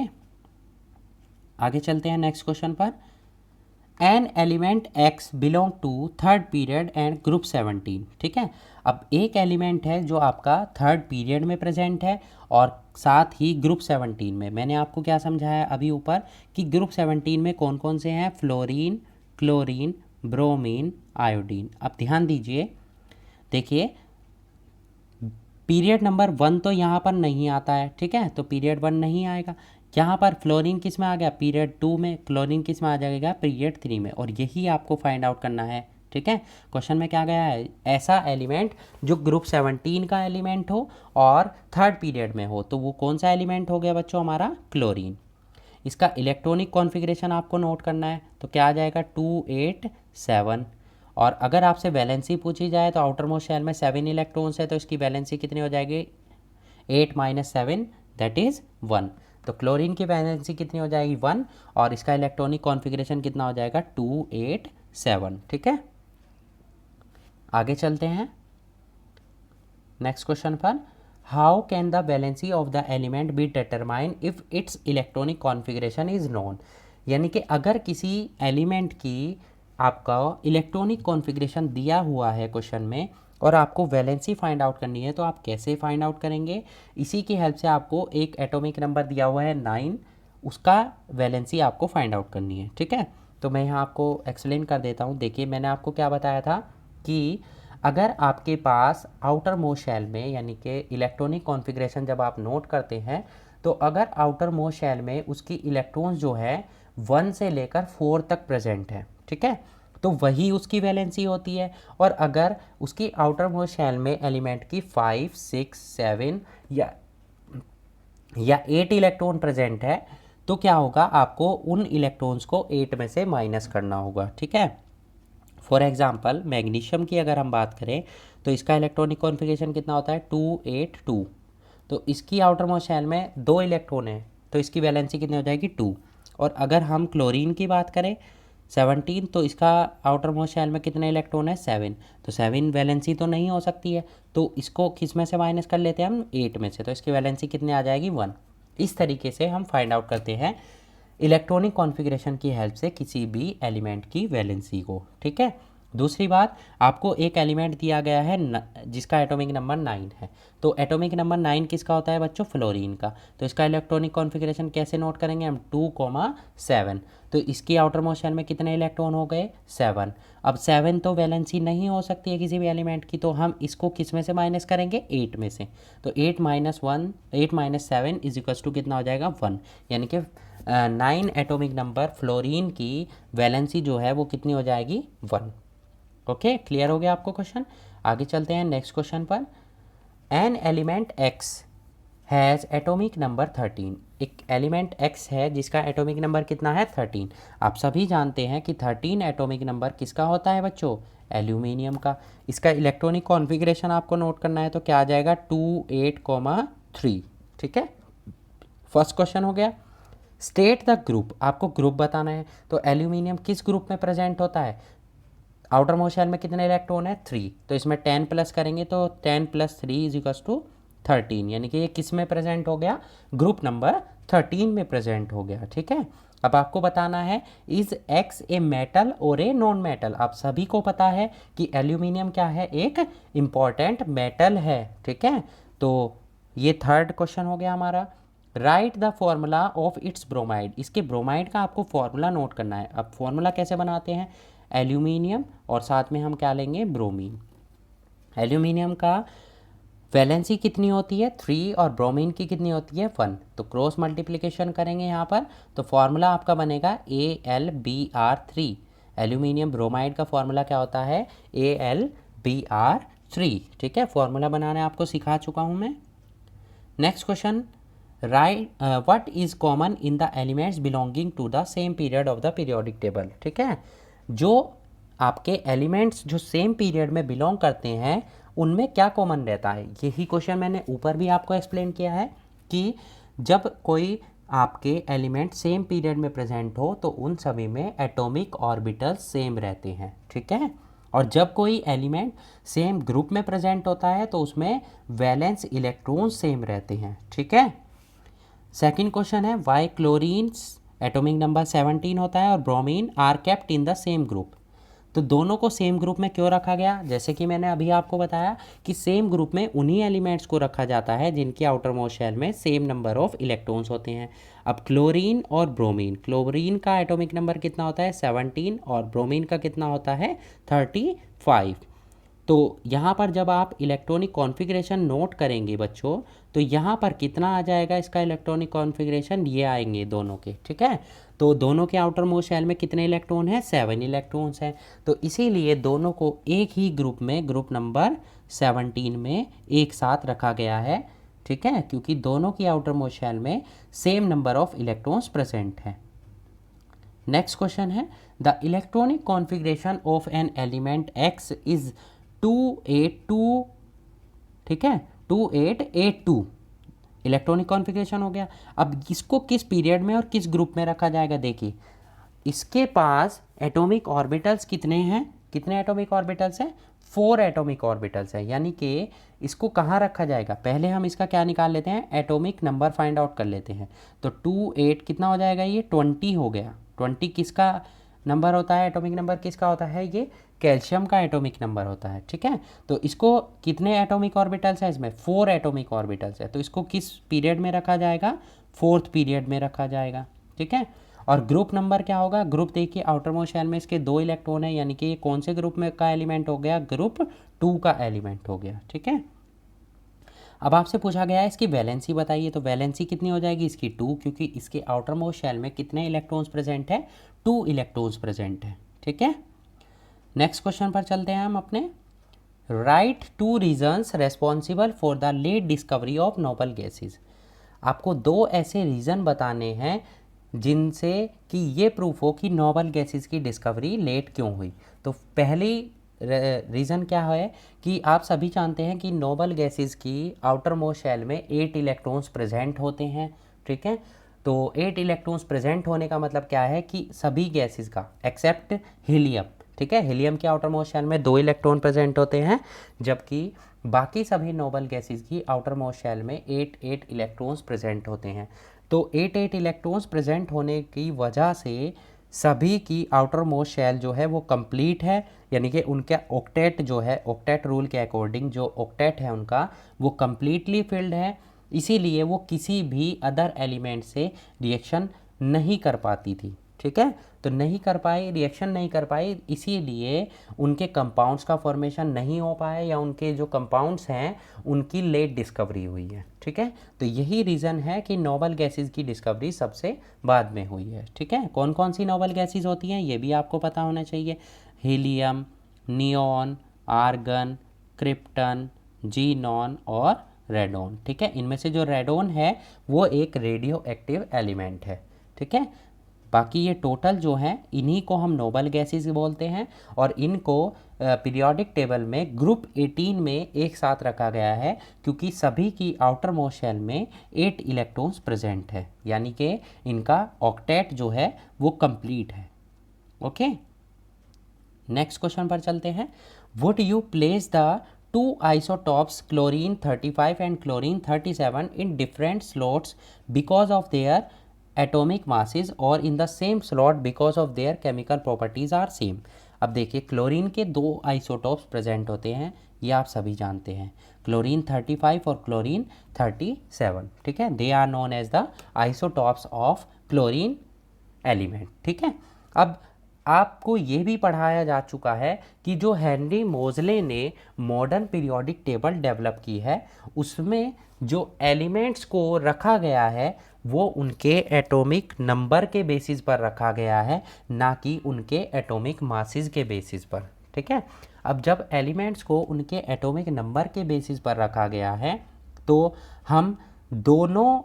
आगे चलते हैं नेक्स्ट क्वेश्चन पर। An element X belong to third period and group 17। ठीक है, अब एक एलिमेंट है जो आपका थर्ड पीरियड में प्रेजेंट है और साथ ही ग्रुप 17 में। मैंने आपको क्या समझाया अभी ऊपर कि ग्रुप 17 में कौन कौन से हैं, फ्लोरीन, क्लोरीन, ब्रोमीन, आयोडीन। अब ध्यान दीजिए, देखिए पीरियड नंबर 1 तो यहाँ पर नहीं आता है। ठीक है, तो पीरियड 1 नहीं आएगा। यहाँ पर फ्लोरीन किस में आ गया, पीरियड 2 में, क्लोरीन किस में आ जाएगा, पीरियड 3 में, और यही आपको फाइंड आउट करना है। ठीक है, क्वेश्चन में क्या गया है, ऐसा एलिमेंट जो ग्रुप 17 का एलिमेंट हो और थर्ड पीरियड में हो, तो वो कौन सा एलिमेंट हो गया बच्चों, हमारा क्लोरीन। इसका इलेक्ट्रॉनिक कॉन्फ़िगरेशन आपको नोट करना है, तो क्या आ जाएगा 287। और अगर आपसे वैलेंसी पूछी जाए तो आउटर मोस्ट शेल में 7 इलेक्ट्रॉन्स है, तो इसकी वैलेंसी कितनी हो जाएगी, 8 - 7 दैट इज़ 1। तो क्लोरीन की वैलेंसी कितनी हो जाएगी 1 और इसका इलेक्ट्रॉनिक कॉन्फ़िगरेशन कितना हो जाएगा 287। ठीक है, आगे चलते हैं नेक्स्ट क्वेश्चन पर। How can the valency of the element be determine if it's electronic configuration is known, यानी कि अगर किसी एलिमेंट की आपका इलेक्ट्रॉनिक कॉन्फ़िगरेशन दिया हुआ है क्वेश्चन में और आपको वैलेंसी फाइंड आउट करनी है, तो आप कैसे फाइंड आउट करेंगे। इसी की हेल्प से आपको एक एटॉमिक नंबर दिया हुआ है 9, उसका वैलेंसी आपको फाइंड आउट करनी है। ठीक है, तो मैं यहाँ आपको एक्सप्लेन कर देता हूँ। देखिए मैंने आपको क्या बताया था कि अगर आपके पास आउटर मोस्ट शेल में, यानी कि इलेक्ट्रॉनिक कॉन्फ़िगरेशन जब आप नोट करते हैं, तो अगर आउटर मोस्ट शेल में उसकी इलेक्ट्रॉन्स जो है 1 से लेकर 4 तक प्रेजेंट है, ठीक है, तो वही उसकी वैलेंसी होती है। और अगर उसकी आउटर मोस्ट शेल में एलिमेंट की 5, 6, 7 या 8 इलेक्ट्रॉन प्रेजेंट है, तो क्या होगा, आपको उन इलेक्ट्रॉन्स को 8 में से माइनस करना होगा। ठीक है, फॉर एग्जांपल मैग्नीशियम की अगर हम बात करें तो इसका इलेक्ट्रॉनिक कॉन्फ़िगरेशन कितना होता है 282, तो इसकी आउटर मोस्ट शेल में 2 इलेक्ट्रॉन है, तो इसकी वैलेंसी कितनी हो जाएगी 2। और अगर हम क्लोरीन की बात करें 17, तो इसका आउटर मोस्ट शेल में कितने इलेक्ट्रॉन है 7, तो 7 वैलेंसी तो नहीं हो सकती है, तो इसको किस में से माइनस कर लेते हैं हम 8 में से, तो इसकी वैलेंसी कितनी आ जाएगी 1। इस तरीके से हम फाइंड आउट करते हैं इलेक्ट्रॉनिक कॉन्फ़िगरेशन की हेल्प से किसी भी एलिमेंट की वैलेंसी को। ठीक है। दूसरी बात, आपको एक एलिमेंट दिया गया है जिसका एटॉमिक नंबर 9 है, तो एटॉमिक नंबर 9 किसका होता है बच्चों, फ्लोरीन का। तो इसका इलेक्ट्रॉनिक कॉन्फ़िगरेशन कैसे नोट करेंगे हम, 2,7। तो इसकी आउटर मोस्ट शेल में कितने इलेक्ट्रॉन हो गए 7। अब 7 तो वैलेंसी नहीं हो सकती है किसी भी एलिमेंट की, तो हम इसको किस में से माइनस करेंगे 8 में से, तो 8 माइनस 7 इज इक्वल्स टू कितना हो जाएगा 1, यानी कि 9 एटॉमिक नंबर फ्लोरीन की वैलेंसी जो है वो कितनी हो जाएगी 1। ओके, क्लियर हो गया आपको क्वेश्चन। आगे चलते हैं नेक्स्ट क्वेश्चन पर। An element x has atomic number 13। एक एलिमेंट एक्स है जिसका एटॉमिक नंबर कितना है 13। आप सभी जानते हैं कि 13 एटॉमिक नंबर किसका होता है बच्चों, एल्यूमिनियम का। इसका इलेक्ट्रॉनिक कॉन्फ़िगरेशन आपको नोट करना है, तो क्या आ जाएगा 2, 8, 3। ठीक है, फर्स्ट क्वेश्चन हो गया। स्टेट द ग्रुप, आपको ग्रुप बताना है, तो एल्यूमिनियम किस ग्रुप में प्रेजेंट होता है, आउटर मोस्ट शेल में कितने इलेक्ट्रॉन है 3, तो इसमें 10 प्लस करेंगे तो 10 + 3 इज इक्वल्स टू 13, यानी कि ये किस में प्रेजेंट हो गया, ग्रुप नंबर 13 में प्रेजेंट हो गया। ठीक है। अब आपको बताना है इज एक्स ए मेटल और ए नॉन मेटल। आप सभी को पता है कि एल्यूमिनियम क्या है, एक इम्पॉर्टेंट मेटल है। ठीक है, तो ये थर्ड क्वेश्चन हो गया हमारा। Right the formula of its bromide, इसके ब्रोमाइड का आपको फॉर्मूला नोट करना है। अब फॉर्मूला कैसे बनाते हैं, एल्यूमिनियम और साथ में हम क्या लेंगे ब्रोमीन। एल्यूमिनियम का वैलेंसी कितनी होती है 3 और ब्रोमीन की कितनी होती है 1, तो क्रॉस मल्टीप्लिकेशन करेंगे यहाँ पर, तो फॉर्मूला आपका बनेगा AlBr3। एल्यूमिनियम ब्रोमाइड का फॉर्मूला क्या होता है AlBr3। ठीक है, फॉर्मूला बनाना आपको सिखा चुका हूँ मैं। Next question, write what is common in the elements belonging to the same period of the periodic table. ठीक है, जो आपके एलिमेंट्स जो सेम पीरियड में बिलोंग करते हैं उनमें क्या कॉमन रहता है, यही क्वेश्चन मैंने ऊपर भी आपको एक्सप्लेन किया है कि जब कोई आपके एलिमेंट सेम पीरियड में प्रेजेंट हो तो उन सभी में एटॉमिक ऑर्बिटल्स सेम रहते हैं। ठीक है, और जब कोई एलिमेंट सेम ग्रुप में प्रेजेंट होता है तो उसमें वैलेंस इलेक्ट्रॉन सेम रहते हैं। ठीक है। सेकंड क्वेश्चन है वाई क्लोरीन्स एटॉमिक नंबर 17 होता है और bromine are kept in the same group. तो दोनों को सेम ग्रुप में क्यों रखा गया, जैसे कि मैंने अभी आपको बताया कि सेम ग्रुप में उन्हीं एलिमेंट्स को रखा जाता है जिनकी आउटर मोस्ट शेल में सेम नंबर ऑफ इलेक्ट्रॉन्स होते हैं। अब क्लोरीन और ब्रोमीन, क्लोरीन का एटॉमिक नंबर कितना होता है 17 और ब्रोमीन का कितना होता है 35। तो यहाँ पर जब आप इलेक्ट्रॉनिक कॉन्फ़िगरेशन नोट करेंगे बच्चों, तो यहाँ पर कितना आ जाएगा इसका इलेक्ट्रॉनिक कॉन्फ़िगरेशन, ये आएंगे दोनों के। ठीक है, तो दोनों के आउटर मोस्ट शेल में कितने इलेक्ट्रॉन हैं 7 इलेक्ट्रॉन्स हैं, तो इसीलिए दोनों को एक ही ग्रुप में, ग्रुप नंबर 17 में एक साथ रखा गया है। ठीक है, क्योंकि दोनों की आउटर मोस्ट शेल में same number of electrons present हैं। नेक्स्ट क्वेश्चन है the electronic configuration of an element x is 282। ठीक है, 2882 इलेक्ट्रॉनिक कॉन्फ़िगरेशन हो गया। अब इसको किस पीरियड में और किस ग्रुप में रखा जाएगा, देखिए इसके पास एटॉमिक ऑर्बिटल्स कितने हैं, कितने एटॉमिक ऑर्बिटल्स हैं 4 एटॉमिक ऑर्बिटल्स हैं, यानी कि इसको कहाँ रखा जाएगा, पहले हम इसका क्या निकाल लेते हैं एटॉमिक नंबर फाइंड आउट कर लेते हैं। तो 28 कितना हो जाएगा, ये 20 हो गया। 20 किसका नंबर होता है, एटॉमिक नंबर किसका होता है, ये कैल्शियम का एटॉमिक नंबर होता है। ठीक है, तो इसको कितने एटॉमिक ऑर्बिटल्स हैं, इसमें 4 एटॉमिक ऑर्बिटल्स है, तो इसको किस पीरियड में रखा जाएगा 4th पीरियड में रखा जाएगा। ठीक है, और ग्रुप नंबर क्या होगा, ग्रुप देखिए आउटर मोस्ट शेल में इसके 2 इलेक्ट्रॉन है, यानी कि ये कौन से ग्रुप में का एलिमेंट हो गया, ग्रुप 2 का एलिमेंट हो गया। ठीक है, अब आपसे पूछा गया है इसकी वैलेंसी बताइए, तो वैलेंसी कितनी हो जाएगी इसकी 2, क्योंकि इसके आउटर मोस्ट शेल में कितने इलेक्ट्रॉन्स प्रेजेंट है 2 इलेक्ट्रॉन्स प्रेजेंट है। ठीक है, नेक्स्ट क्वेश्चन पर चलते हैं हम अपने। Write 2 reasons responsible for the late discovery of noble gases. आपको 2 ऐसे रीज़न बताने हैं जिनसे कि ये प्रूफ हो कि नोबल गैसेज की डिस्कवरी लेट क्यों हुई। तो पहली रीज़न क्या है कि आप सभी जानते हैं कि नोबल गैसेज की आउटर मोस्ट शेल में 8 इलेक्ट्रॉन्स प्रेजेंट होते हैं। ठीक है, तो 8 इलेक्ट्रॉन्स प्रेजेंट होने का मतलब क्या है कि सभी गैसेस का एक्सेप्ट हीलियम, ठीक है, हीलियम के आउटर मोस्ट शेल में 2 इलेक्ट्रॉन प्रेजेंट होते हैं, जबकि बाकी सभी नोबल गैसेस की आउटर मोस्ट शेल में 8 इलेक्ट्रॉन्स प्रेजेंट होते हैं। तो 8 इलेक्ट्रॉन्स प्रेजेंट होने की वजह से सभी की आउटर मोस्ट शेल जो है वो कंप्लीट है, यानी कि उनका ऑक्टेट जो है, ऑक्टेट रूल के अकॉर्डिंग जो ऑक्टेट है उनका वो कंप्लीटली फिल्ड है, इसीलिए वो किसी भी अदर एलिमेंट से रिएक्शन नहीं कर पाती थी, ठीक है। तो नहीं कर पाई, रिएक्शन नहीं कर पाई, इसीलिए उनके कंपाउंड्स का फॉर्मेशन नहीं हो पाया, या उनके जो कंपाउंड्स हैं उनकी लेट डिस्कवरी हुई है, ठीक है। तो यही रीज़न है कि नोबल गैसेस की डिस्कवरी सबसे बाद में हुई है, ठीक है। कौन कौन सी नोबल गैसेस होती हैं ये भी आपको पता होना चाहिए, helium, neon, argon, krypton, xenon और रेडोन, ठीक है। इनमें से जो रेडोन है वो एक रेडियो एक्टिव एलिमेंट है, ठीक है। बाकी ये टोटल जो हैं इन्हीं को हम नोबल गैसेस बोलते हैं, और इनको पीरियोडिक टेबल में ग्रुप 18 में एक साथ रखा गया है, क्योंकि सभी की आउटर मोस्ट शेल में 8 इलेक्ट्रॉन्स प्रेजेंट है, यानी कि इनका ऑक्टेट जो है वो कंप्लीट है। ओके, नेक्स्ट क्वेश्चन पर चलते हैं। Would you place the two isotopes chlorine 35 and chlorine 37 in different slots because of their atomic masses or in the same slot because of their chemical properties are same? अब देखिए, क्लोरीन के 2 आइसोटॉप्स प्रेजेंट होते हैं, ये आप सभी जानते हैं, क्लोरीन 35 और क्लोरीन 37, ठीक है। They are known as the isotopes of chlorine element, ठीक है। अब आपको ये भी पढ़ाया जा चुका है कि जो हेनरी मोजले ने मॉडर्न पीरियोडिक टेबल डेवलप की है उसमें जो एलिमेंट्स को रखा गया है वो उनके एटॉमिक नंबर के बेसिस पर रखा गया है, ना कि उनके एटॉमिक मासेस के बेसिस पर, ठीक है। अब जब एलिमेंट्स को उनके एटॉमिक नंबर के बेसिस पर रखा गया है तो हम दोनों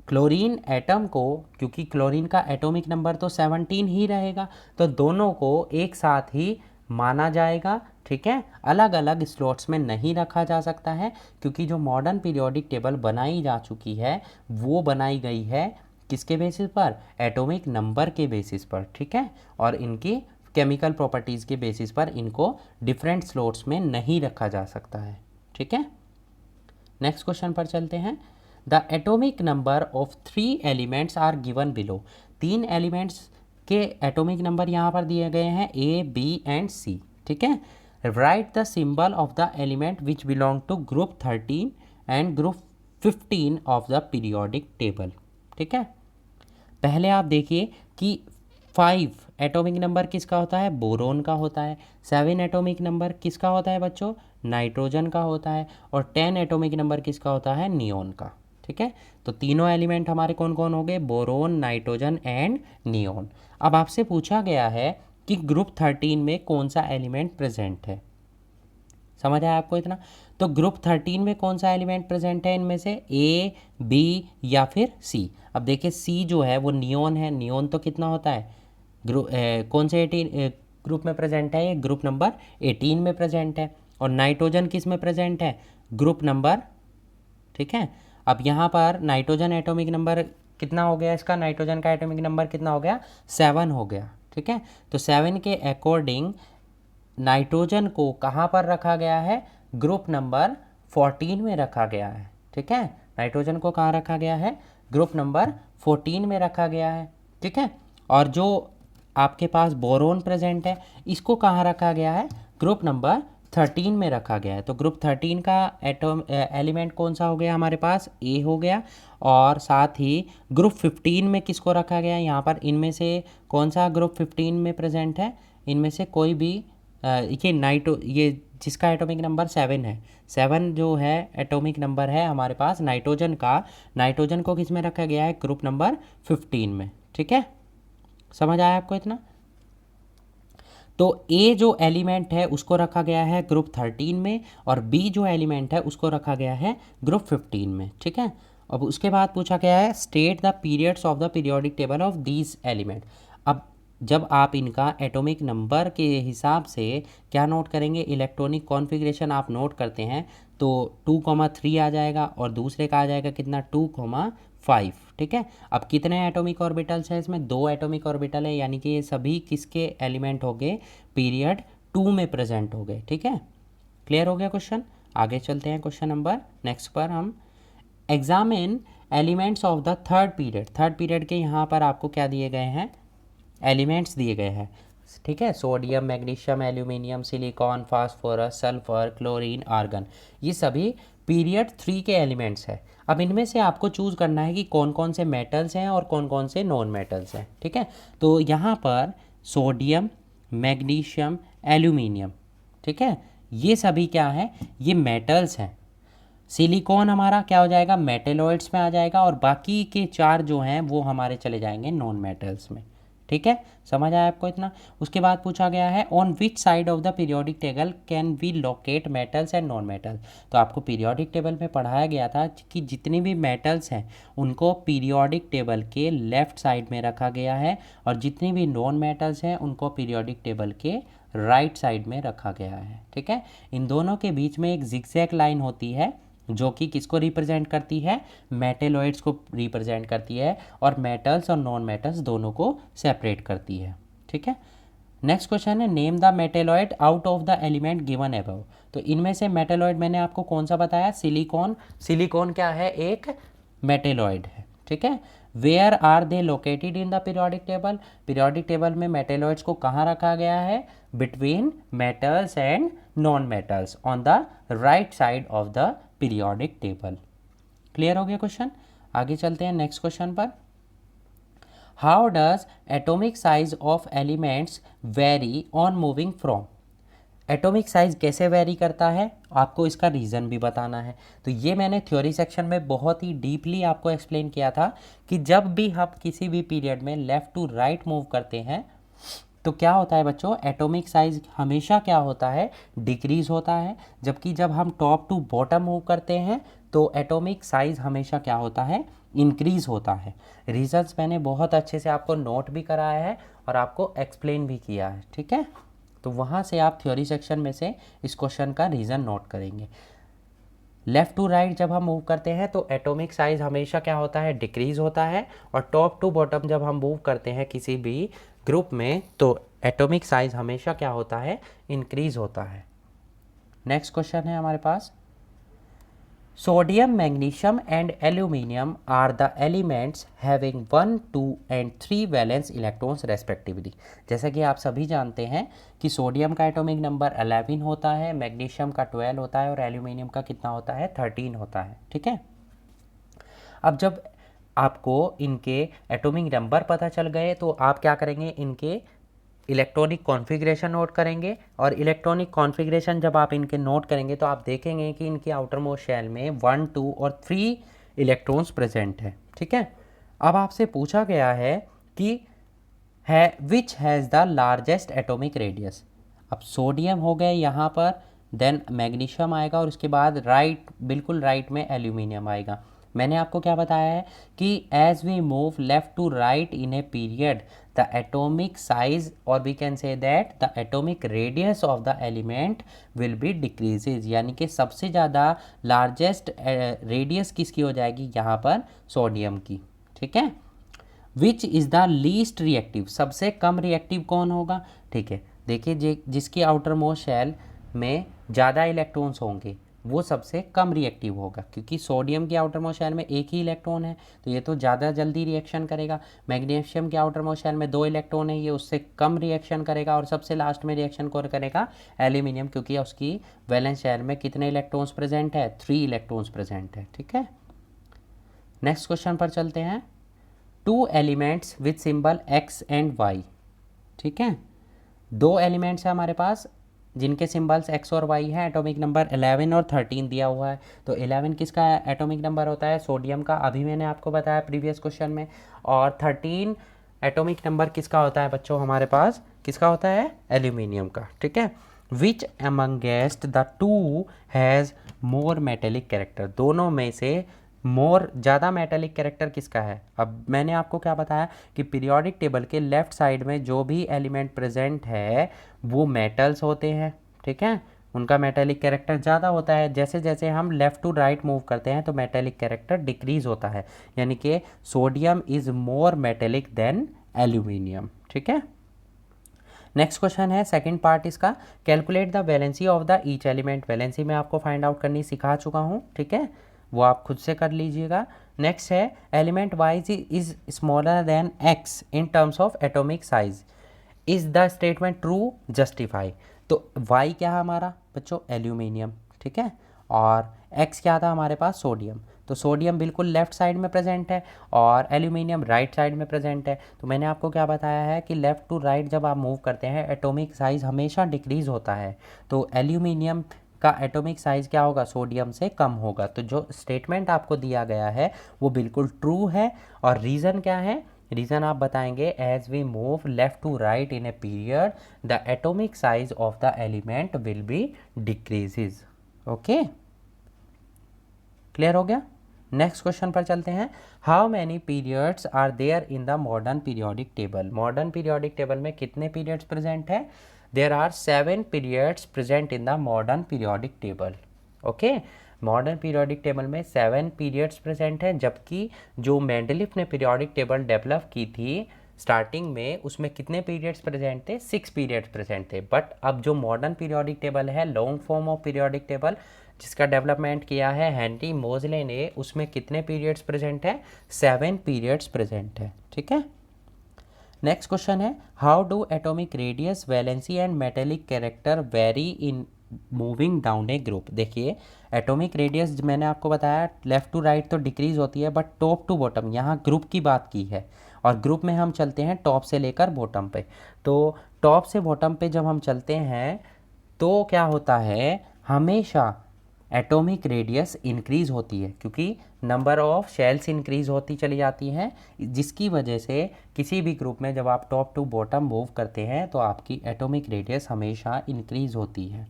क्लोरीन एटम को, क्योंकि क्लोरीन का एटॉमिक नंबर तो 17 ही रहेगा, तो दोनों को एक साथ ही माना जाएगा, ठीक है। अलग अलग स्लॉट्स में नहीं रखा जा सकता है, क्योंकि जो मॉडर्न पीरियोडिक टेबल बनाई जा चुकी है वो बनाई गई है किसके बेसिस पर, एटॉमिक नंबर के बेसिस पर, ठीक है। और इनकी केमिकल प्रॉपर्टीज़ के बेसिस पर इनको डिफरेंट स्लॉट्स में नहीं रखा जा सकता है, ठीक है। नेक्स्ट क्वेश्चन पर चलते हैं। The atomic number of 3 elements are given below. 3 elements के एटॉमिक नंबर यहाँ पर दिए गए हैं, ए, बी एंड सी, ठीक है। Write the symbol of the element which belong to group 13 and group 15 of the periodic table, ठीक है। पहले आप देखिए कि 5 एटॉमिक नंबर किसका होता है, बोरोन का होता है। 7 एटॉमिक नंबर किसका होता है बच्चों, नाइट्रोजन का होता है। और 10 एटॉमिक नंबर किसका होता है, नियोन का, ठीक है। तो तीनों एलिमेंट हमारे कौन कौन हो गए, बोरोन, नाइट्रोजन एंड नियोन। अब आपसे पूछा गया है कि ग्रुप 13 में कौन सा एलिमेंट प्रेजेंट है, समझ आया आपको इतना। तो ग्रुप 13 में कौन सा एलिमेंट प्रेजेंट है, इनमें से ए, बी या फिर सी। अब देखिए सी जो है वो नियोन है, नियोन तो कितना होता है, कौन से 18 ग्रुप में प्रेजेंट है, ये ग्रुप नंबर 18 में प्रेजेंट है। और नाइट्रोजन किस में प्रेजेंट है, ग्रुप नंबर, ठीक है। अब यहाँ पर नाइट्रोजन एटॉमिक नंबर कितना हो गया, इसका नाइट्रोजन का एटॉमिक नंबर कितना हो गया, 7 हो गया, ठीक है। तो 7 के अकॉर्डिंग नाइट्रोजन को कहाँ पर रखा गया है, ग्रुप नंबर 14 में रखा गया है, ठीक है। नाइट्रोजन को कहाँ रखा गया है, ग्रुप नंबर 14 में रखा गया है, ठीक है। और जो आपके पास बोरोन प्रेजेंट है इसको कहाँ रखा गया है, ग्रुप नंबर 13 में रखा गया है। तो ग्रुप 13 का एलिमेंट कौन सा हो गया हमारे पास, ए हो गया। और साथ ही ग्रुप 15 में किसको रखा गया है, यहाँ पर इनमें से कौन सा ग्रुप 15 में प्रेजेंट है, इनमें से कोई भी ये जिसका एटॉमिक नंबर 7 है, 7 जो है एटॉमिक नंबर है हमारे पास नाइट्रोजन का, नाइट्रोजन को किस में रखा गया है, ग्रुप नंबर 15 में, ठीक है। समझ आया आपको इतना। तो ए जो एलिमेंट है उसको रखा गया है ग्रुप 13 में, और बी जो एलिमेंट है उसको रखा गया है ग्रुप 15 में, ठीक है। अब उसके बाद पूछा गया है state the periods of the periodic table of these element. अब जब आप इनका एटॉमिक नंबर के हिसाब से क्या नोट करेंगे, इलेक्ट्रॉनिक कॉन्फ़िगरेशन आप नोट करते हैं तो 2,3 आ जाएगा, और दूसरे का आ जाएगा कितना, 2,4 5। ठीक है, अब कितने एटॉमिक ऑर्बिटल्स हैं इसमें? 2 एटॉमिक ऑर्बिटल है, यानी कि ये सभी किसके एलिमेंट हो गए? पीरियड 2 में प्रेजेंट हो गए। ठीक है, क्लियर हो गया क्वेश्चन। आगे चलते हैं क्वेश्चन नंबर नेक्स्ट पर। हम examine elements of the third period. Third period के यहाँ पर आपको क्या दिए गए हैं? एलिमेंट्स दिए गए हैं। ठीक है, sodium, magnesium, aluminium, silicon, phosphorus, sulphur, chlorine, argon, ये सभी पीरियड 3 के एलिमेंट्स हैं। अब इनमें से आपको चूज़ करना है कि कौन कौन से मेटल्स हैं और कौन कौन से नॉन मेटल्स हैं। ठीक है, तो यहाँ पर सोडियम, मैग्नीशियम, एल्यूमिनियम, ठीक है, ये सभी क्या हैं? ये मेटल्स हैं। सिलिकॉन हमारा क्या हो जाएगा? मेटेलॉइड्स में आ जाएगा, और बाकी के 4 जो हैं वो हमारे चले जाएंगे नॉन मेटल्स में। ठीक है, समझ आया आपको इतना? उसके बाद पूछा गया है on which side of the periodic table can we locate metals and non metals. तो आपको पीरियोडिक टेबल में पढ़ाया गया था कि जितनी भी मेटल्स हैं उनको पीरियोडिक टेबल के लेफ्ट साइड में रखा गया है, और जितनी भी नॉन मेटल्स हैं उनको पीरियोडिक टेबल के राइट साइड में रखा गया है। ठीक है, इन दोनों के बीच में एक जिगजैग लाइन होती है जो कि किसको रिप्रेजेंट करती है? मेटेलॉइड्स को रिप्रेजेंट करती है, और मेटल्स और नॉन मेटल्स दोनों को सेपरेट करती है। ठीक है, नेक्स्ट क्वेश्चन है name the metalloid out of the element given above. तो इनमें से मेटेलॉइड मैंने आपको कौन सा बताया? सिलिकॉन। सिलिकॉन क्या है? एक मेटेलॉइड है। ठीक है, where are they located in the periodic table. Periodic table में मेटेलॉइड्स को कहाँ रखा गया है? Between metals and non metals on the right side of the periodic table. Clear हो गया क्वेश्चन? आगे चलते हैं नेक्स्ट क्वेश्चन पर। How does atomic size of elements vary on moving from. Atomic size कैसे वेरी करता है, आपको इसका रीज़न भी बताना है। तो ये मैंने थ्योरी सेक्शन में बहुत ही डीपली आपको एक्सप्लेन किया था कि जब भी हम किसी भी पीरियड में लेफ़्ट टू राइट मूव करते हैं तो क्या होता है बच्चों? एटॉमिक साइज हमेशा क्या होता है? डिक्रीज़ होता है। जबकि जब हम टॉप टू बॉटम मूव करते हैं तो एटॉमिक साइज हमेशा क्या होता है? इंक्रीज़ होता है। रीजंस मैंने बहुत अच्छे से आपको नोट भी कराया है और आपको एक्सप्लेन भी किया है। ठीक है, तो वहाँ से आप थ्योरी सेक्शन में से इस क्वेश्चन का रीज़न नोट करेंगे। लेफ़्ट टू राइट जब हम मूव करते हैं तो एटॉमिक साइज हमेशा क्या होता है? डिक्रीज़ होता है, और टॉप टू बॉटम जब हम मूव करते हैं किसी भी ग्रुप में तो एटॉमिक साइज हमेशा क्या होता है? इंक्रीज़ होता है। नेक्स्ट क्वेश्चन है हमारे पास, sodium, magnesium and aluminium are the elements having 1, 2 and 3 valence electrons respectively. जैसा कि आप सभी जानते हैं कि सोडियम का एटॉमिक नंबर 11 होता है, मैग्नीशियम का 12 होता है, और एल्यूमिनियम का कितना होता है? 13 होता है। ठीक है, अब जब आपको इनके एटॉमिक नंबर पता चल गए तो आप क्या करेंगे? इनके इलेक्ट्रॉनिक कॉन्फ़िगरेशन नोट करेंगे, और इलेक्ट्रॉनिक कॉन्फ़िगरेशन जब आप इनके नोट करेंगे तो आप देखेंगे कि इनके आउटर मोस्ट शेल में 1, 2 और 3 इलेक्ट्रॉन्स प्रेजेंट हैं। ठीक है, अब आपसे पूछा गया है कि है which has the largest atomic radius. अब सोडियम हो गए यहाँ पर, देन मैग्नीशियम आएगा, और उसके बाद राइट, बिल्कुल राइट में एल्यूमिनियम आएगा। मैंने आपको क्या बताया है कि as we move left to right in a period the atomic size, और we can say that the atomic radius of the element will be decreases, यानी कि सबसे ज़्यादा लार्जेस्ट रेडियस किसकी हो जाएगी? यहाँ पर सोडियम की। ठीक है, which is the least reactive, सबसे कम रिएक्टिव कौन होगा? ठीक है, देखिए जिसकी आउटर मोस्ट शेल में ज़्यादा इलेक्ट्रॉन्स होंगे वो सबसे कम रिएक्टिव होगा, क्योंकि सोडियम की आउटर मोस्ट शेल में एक ही इलेक्ट्रॉन है तो ये तो ज़्यादा जल्दी रिएक्शन करेगा। मैग्नीशियम के आउटर मोस्ट शेल में 2 इलेक्ट्रॉन है, ये उससे कम रिएक्शन करेगा। और सबसे लास्ट में रिएक्शन कौन करेगा? एल्यूमिनियम, क्योंकि उसकी वैलेंस शेल में कितने इलेक्ट्रॉन्स प्रेजेंट है? 3 इलेक्ट्रॉन्स प्रेजेंट है। ठीक है, नेक्स्ट क्वेश्चन पर चलते हैं। 2 elements with symbol X and Y. ठीक है, 2 एलिमेंट्स है हमारे पास जिनके सिंबल्स एक्स और वाई हैं, एटॉमिक नंबर 11 और 13 दिया हुआ है। तो 11 किसका एटॉमिक नंबर होता है? सोडियम का, अभी मैंने आपको बताया प्रीवियस क्वेश्चन में। और 13 एटॉमिक नंबर किसका होता है बच्चों? हमारे पास किसका होता है? एल्यूमिनियम का। ठीक है, which amongst the 2 has more metallic character. दोनों में से मोर ज़्यादा मेटेलिक कैरेक्टर किसका है? अब मैंने आपको क्या बताया कि पीरियोडिक टेबल के लेफ्ट साइड में जो भी एलिमेंट प्रेजेंट है वो मेटल्स होते हैं। ठीक है, उनका मेटेलिक कैरेक्टर ज़्यादा होता है। जैसे जैसे हम लेफ़्ट टू राइट मूव करते हैं तो मेटेलिक कैरेक्टर डिक्रीज़ होता है, यानी कि sodium is more metallic then aluminium. ठीक है, नेक्स्ट क्वेश्चन है सेकंड पार्ट इसका, calculate the valency of the each element. Valency मैं आपको फाइंड आउट करनी सिखा चुका हूँ, ठीक है, वो आप खुद से कर लीजिएगा। नेक्स्ट है element wise is smaller than x in terms of atomic size, is the statement true, justify. तो वाई क्या है हमारा बच्चों, एल्यूमिनियम, ठीक है, और एक्स क्या था हमारे पास, सोडियम। तो सोडियम बिल्कुल लेफ्ट साइड में प्रेजेंट है और एल्यूमिनियम राइट साइड में प्रेजेंट है। तो मैंने आपको क्या बताया है कि लेफ़्ट टू राइट जब आप मूव करते हैं एटॉमिक साइज़ हमेशा डिक्रीज़ होता है। तो एल्यूमिनियम का एटॉमिक साइज़ क्या होगा, सोडियम से कम होगा। तो जो स्टेटमेंट आपको दिया गया है वो बिल्कुल ट्रू है। और रीज़न क्या है, रीज़न आप बताएंगे, as we move left to right in a period the atomic size of the element will be decreases. Okay, clear हो गया। नेक्स्ट क्वेश्चन पर चलते हैं, how many periods are there in the modern periodic table. Modern periodic table में कितने पीरियड्स प्रेजेंट है, there are 7 periods present in the modern periodic table. Okay, modern periodic table में 7 पीरियड्स प्रेजेंट है, जबकि जो मेंडलीफ ने पीरियोडिक टेबल डेवलप की थी स्टार्टिंग में उसमें कितने पीरियड्स प्रेजेंट थे, 6 पीरियड्स प्रेजेंट थे। बट अब जो मॉडर्न पीरियोडिक टेबल है, long form of periodic table जिसका डेवलपमेंट किया है हेनरी मोजले ने, उसमें कितने पीरियड्स प्रेजेंट है, 7 पीरियड्स प्रेजेंट है। ठीक है, नेक्स्ट क्वेश्चन है, how do atomic radius, valency and metallic character very in moving down A group. देखिए एटॉमिक रेडियस मैंने आपको बताया लेफ्ट टू राइट तो डिक्रीज होती है, बट टॉप टू बॉटम, यहाँ ग्रुप की बात की है और ग्रुप में हम चलते हैं टॉप से लेकर बॉटम पे। तो टॉप से बॉटम पे जब हम चलते हैं तो क्या होता है, हमेशा एटॉमिक रेडियस इंक्रीज़ होती है, क्योंकि नंबर ऑफ शेल्स इंक्रीज़ होती चली जाती हैं, जिसकी वजह से किसी भी ग्रुप में जब आप टॉप टू बॉटम मूव करते हैं तो आपकी एटॉमिक रेडियस हमेशा इंक्रीज़ होती है।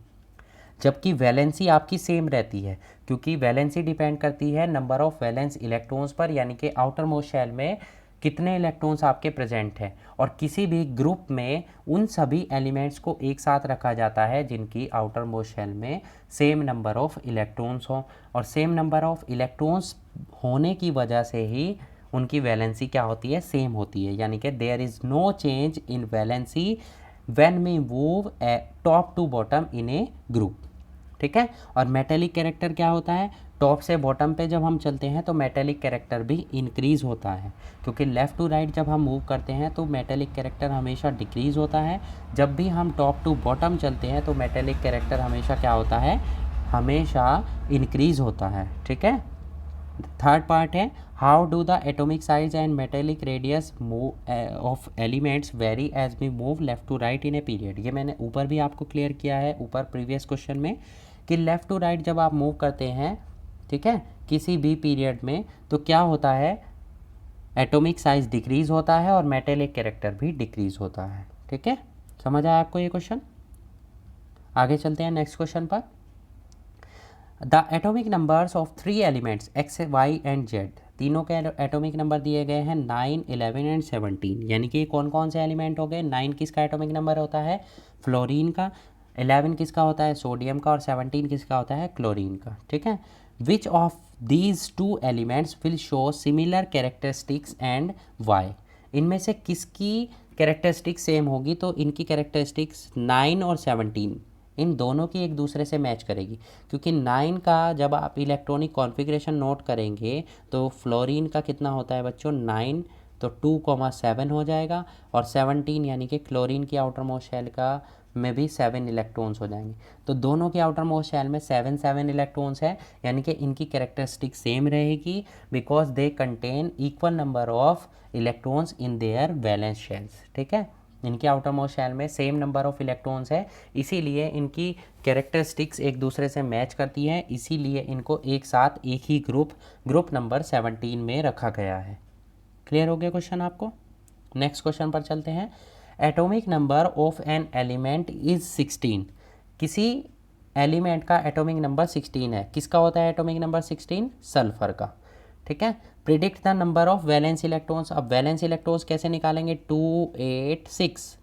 जबकि वैलेंसी आपकी सेम रहती है, क्योंकि वैलेंसी डिपेंड करती है नंबर ऑफ वैलेंस इलेक्ट्रॉन्स पर, यानी कि आउटर मोस्ट शेल में कितने इलेक्ट्रॉन्स आपके प्रेजेंट हैं। और किसी भी ग्रुप में उन सभी एलिमेंट्स को एक साथ रखा जाता है जिनकी आउटर मोस्ट शेल में सेम नंबर ऑफ इलेक्ट्रॉन्स हों, और सेम नंबर ऑफ इलेक्ट्रॉन्स होने की वजह से ही उनकी वैलेंसी क्या होती है, सेम होती है। यानी कि there is no change in valency when we move a top to bottom in a group. ठीक है, और मेटेलिक कैरेक्टर क्या होता है, टॉप से बॉटम पे जब हम चलते हैं तो मेटेलिक कैरेक्टर भी इंक्रीज़ होता है, क्योंकि लेफ़्ट टू राइट जब हम मूव करते हैं तो मेटेलिक कैरेक्टर हमेशा डिक्रीज़ होता है। जब भी हम टॉप टू बॉटम चलते हैं तो मेटेलिक कैरेक्टर हमेशा क्या होता है, हमेशा इंक्रीज़ होता है। ठीक है, थर्ड पार्ट है, how do the atomic size and metallic radius move of elements vary as we move left to right in a period. ये मैंने ऊपर भी आपको क्लियर किया है, ऊपर प्रीवियस क्वेश्चन में, कि लेफ़्ट टू राइट जब आप मूव करते हैं, ठीक है, किसी भी पीरियड में, तो क्या होता है, एटॉमिक साइज डिक्रीज़ होता है और मेटेलिक कैरेक्टर भी डिक्रीज़ होता है। ठीक है, समझ आया आपको ये क्वेश्चन। आगे चलते हैं नेक्स्ट क्वेश्चन पर, the atomic numbers of 3 elements X Y and Z, तीनों के एटॉमिक नंबर दिए गए हैं 9, 11 एंड 17। यानी कि कौन कौन से एलिमेंट हो गए, 9 किसका एटॉमिक नंबर होता है, फ्लोरीन का, 11 किसका होता है, सोडियम का, और 17 किसका होता है, क्लोरीन का। ठीक है, which of these 2 elements will show similar characteristics and Y. इनमें से किसकी कैरेक्टरिस्टिक्स सेम होगी, तो इनकी कैरेक्टरिस्टिक्स 9 और 17 इन दोनों की एक दूसरे से मैच करेगी, क्योंकि 9 का जब आप इलेक्ट्रॉनिक कॉन्फ़िगरेशन नोट करेंगे तो फ्लोरीन का कितना होता है बच्चों, 9, तो 2,7 हो जाएगा, और 17 यानी कि क्लोरीन की आउटर मोस्ट शेल का में भी 7 इलेक्ट्रॉन्स हो जाएंगे। तो दोनों की आउटर मोस्ट शेल में 7 इलेक्ट्रॉन्स है, यानी कि इनकी कैरेक्टरिस्टिक सेम रहेगी, because they contain equal number of electrons in their valence shells. ठीक है, इनके आउटर मोस्ट शेल में सेम नंबर ऑफ इलेक्ट्रॉन्स है, इसीलिए इनकी कैरेक्टरिस्टिक्स एक दूसरे से मैच करती हैं, इसीलिए इनको एक साथ एक ही ग्रुप नंबर 17 में रखा गया है। क्लियर हो गया क्वेश्चन आपको। नेक्स्ट क्वेश्चन पर चलते हैं, एटॉमिक number of an element is 16। किसी एलिमेंट का एटॉमिक नंबर 16 है, किसका होता है एटॉमिक नंबर 16, सल्फर का। ठीक है, predict the number of valence electrons. अब वैलेंस इलेक्ट्रॉन्स कैसे निकालेंगे, 2, 8, 6,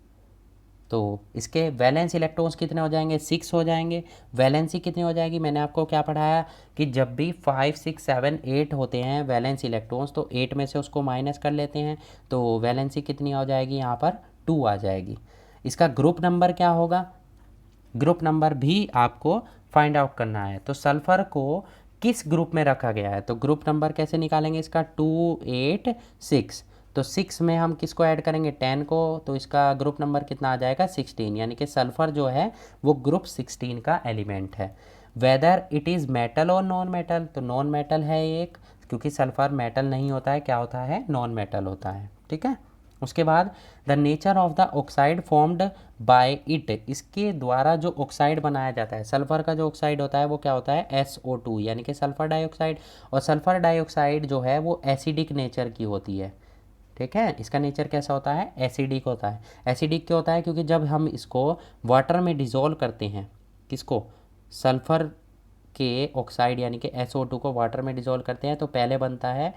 तो इसके वैलेंस इलेक्ट्रॉन्स कितने हो जाएंगे, 6 हो जाएंगे। वैलेंसी कितनी हो जाएगी, मैंने आपको क्या पढ़ाया कि जब भी 5, 6, 7, 8 होते हैं वैलेंस इलेक्ट्रॉन्स, तो 8 में से उसको माइनस कर लेते हैं, तो वैलेंसी कितनी हो जाएगी, यहाँ पर 2 आ जाएगी। इसका ग्रुप नंबर क्या होगा, ग्रुप नंबर भी आपको फाइंड आउट करना है। तो सल्फ़र को किस ग्रुप में रखा गया है, तो ग्रुप नंबर कैसे निकालेंगे इसका, 2, 8, 6। तो 6 में हम किसको ऐड करेंगे, 10 को, तो इसका ग्रुप नंबर कितना आ जाएगा, 16। यानी कि सल्फ़र जो है वो ग्रुप 16 का एलिमेंट है। वेदर इट इज़ मेटल और नॉन मेटल, तो नॉन मेटल है एक, क्योंकि सल्फ़र मेटल नहीं होता है, क्या होता है, नॉन मेटल होता है। ठीक है। उसके बाद the nature of the oxide formed by it, इसके द्वारा जो ऑक्साइड बनाया जाता है, सल्फ़र का जो ऑक्साइड होता है वो क्या होता है, SO2 यानी कि सल्फ़र डाइऑक्साइड। और सल्फ़र डाइऑक्साइड जो है वो एसिडिक नेचर की होती है। ठीक है, इसका नेचर कैसा होता है, एसिडिक होता है। एसिडिक क्यों होता है, क्योंकि जब हम इसको वाटर में डिज़ोल्व करते हैं, किसको, सल्फ़र के ऑक्साइड यानी कि SO2 को वाटर में डिज़ोल्व करते हैं, तो पहले बनता है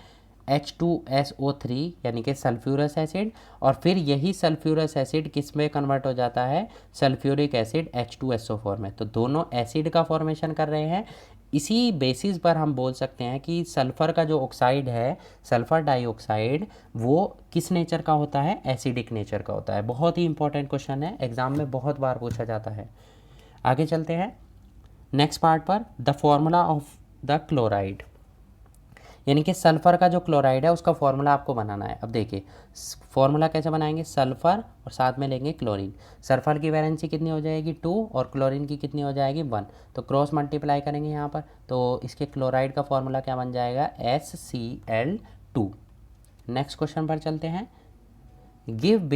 H2SO3 यानी कि सल्फ्यूरस एसिड, और फिर यही सल्फ्यूरस एसिड किस में कन्वर्ट हो जाता है, सल्फ्यूरिक एसिड H2SO4 में। तो दोनों एसिड का फॉर्मेशन कर रहे हैं। इसी बेसिस पर हम बोल सकते हैं कि सल्फ़र का जो ऑक्साइड है, सल्फ़र डाइऑक्साइड, वो किस नेचर का होता है, एसिडिक नेचर का होता है। बहुत ही इंपॉर्टेंट क्वेश्चन है, एग्जाम में बहुत बार पूछा जाता है। आगे चलते हैं नेक्स्ट पार्ट पर, the formula of the chloride, यानी कि सल्फ़र का जो क्लोराइड है उसका फॉर्मूला आपको बनाना है। अब देखिए फॉर्मूला कैसे बनाएंगे, सल्फ़र और साथ में लेंगे क्लोरीन। सल्फ़र की वैलेंसी कितनी हो जाएगी, 2, और क्लोरीन की कितनी हो जाएगी, 1। तो क्रॉस मल्टीप्लाई करेंगे यहाँ पर, तो इसके क्लोराइड का फॉर्मूला क्या बन जाएगा, HCl2। नेक्स्ट क्वेश्चन पर चलते हैं। Given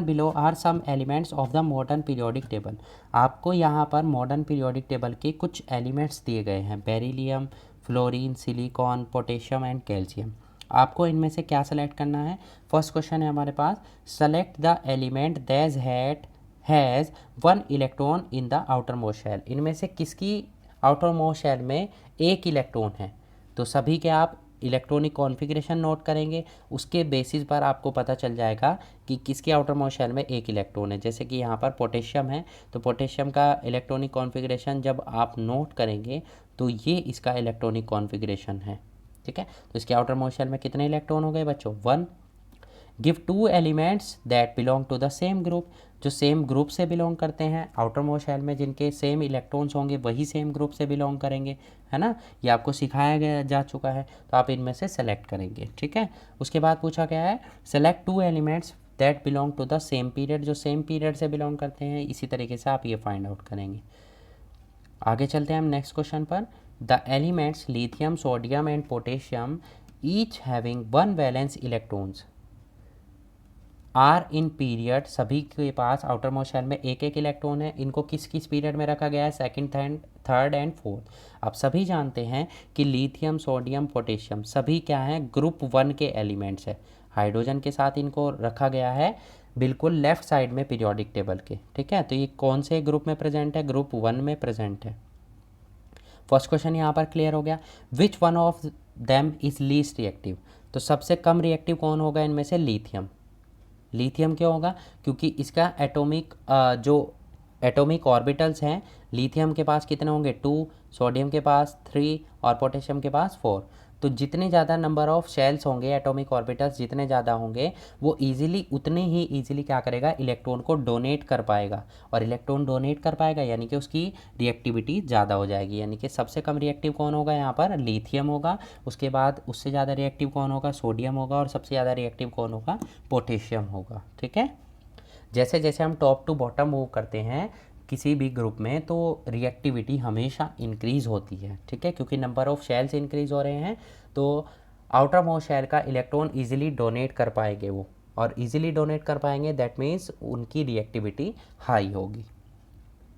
below are some elements of the modern periodic table. आपको यहाँ पर मॉडर्न पीरियोडिक टेबल के कुछ एलिमेंट्स दिए गए हैं, beryllium, fluorine, silicon, potassium and calcium. आपको इनमें से क्या सेलेक्ट करना है। फर्स्ट क्वेश्चन है हमारे पास, select the element that has 1 electron in the outermost shell. इनमें से किसकी आउटर मोस्ट शेल में 1 इलेक्ट्रॉन है, तो सभी के आप इलेक्ट्रॉनिक कॉन्फ़िगरेशन नोट करेंगे, उसके बेसिस पर आपको पता चल जाएगा कि किसके आउटर मोस्ट शेल में 1 इलेक्ट्रॉन है। जैसे कि यहाँ पर पोटेशियम है, तो पोटेशियम का इलेक्ट्रॉनिक कॉन्फ़िगरेशन जब आप नोट करेंगे तो ये इसका इलेक्ट्रॉनिक कॉन्फ़िगरेशन है। ठीक है, तो इसके आउटर मोस्ट शेल में कितने इलेक्ट्रॉन हो गए बच्चों, 1। Give 2 elements that belong to the same group, जो सेम ग्रुप से बिलोंग करते हैं, आउटर मोस्ट शेल में जिनके सेम इलेक्ट्रॉन्स होंगे वही सेम ग्रुप से बिलोंग करेंगे, है ना। ये आपको सिखाया गया जा चुका है, तो आप इनमें से सेलेक्ट करेंगे। ठीक है, उसके बाद पूछा गया है, select 2 elements that belong to the same period, जो सेम पीरियड से बिलोंग करते हैं। इसी तरीके से आप ये फाइंड आउट करेंगे। आगे चलते हैं हम नेक्स्ट क्वेश्चन पर। The elements lithium, sodium and potassium each having 1 valence electrons are in period, सभी के पास आउटर मोस्ट शेल में 1 इलेक्ट्रॉन है। इनको किस किस पीरियड में रखा गया है, सेकंड, थर्ड एंड फोर्थ। आप सभी जानते हैं कि लिथियम, सोडियम, पोटेशियम सभी क्या हैं, ग्रुप 1 के एलिमेंट्स है। हाइड्रोजन के साथ इनको रखा गया है बिल्कुल लेफ्ट साइड में पीरियोडिक टेबल के। ठीक है, तो ये कौन से ग्रुप में प्रेजेंट है, ग्रुप 1 में प्रेजेंट है। फर्स्ट क्वेश्चन यहाँ पर क्लियर हो गया। विच one of them is least reactive, तो सबसे कम रिएक्टिव कौन होगा इनमें से, लिथियम। लिथियम क्यों होगा, क्योंकि इसका एटॉमिक ऑर्बिटल्स हैं, लिथियम के पास कितने होंगे, 2, सोडियम के पास 3 और पोटेशियम के पास 4। तो जितने ज़्यादा नंबर ऑफ शेल्स होंगे, एटॉमिक ऑर्बिटल्स जितने ज़्यादा होंगे, वो उतने ही ईजिली क्या करेगा, इलेक्ट्रॉन को डोनेट कर पाएगा। और इलेक्ट्रॉन डोनेट कर पाएगा यानी कि उसकी रिएक्टिविटी ज़्यादा हो जाएगी। यानी कि सबसे कम रिएक्टिव कौन होगा यहाँ पर, लिथियम होगा। उसके बाद उससे ज़्यादा रिएक्टिव कौन होगा, सोडियम होगा। और सबसे ज़्यादा रिएक्टिव कौन होगा, पोटेशियम होगा। ठीक है, जैसे जैसे हम टॉप टू बॉटम मूव करते हैं किसी भी ग्रुप में, तो रिएक्टिविटी हमेशा इंक्रीज़ होती है। ठीक है, क्योंकि नंबर ऑफ़ शेल्स इंक्रीज़ हो रहे हैं, तो आउटर मोस्ट शेल का इलेक्ट्रॉन इजीली डोनेट कर पाएंगे वो, और इजीली डोनेट कर पाएंगे दैट मीन्स उनकी रिएक्टिविटी हाई होगी।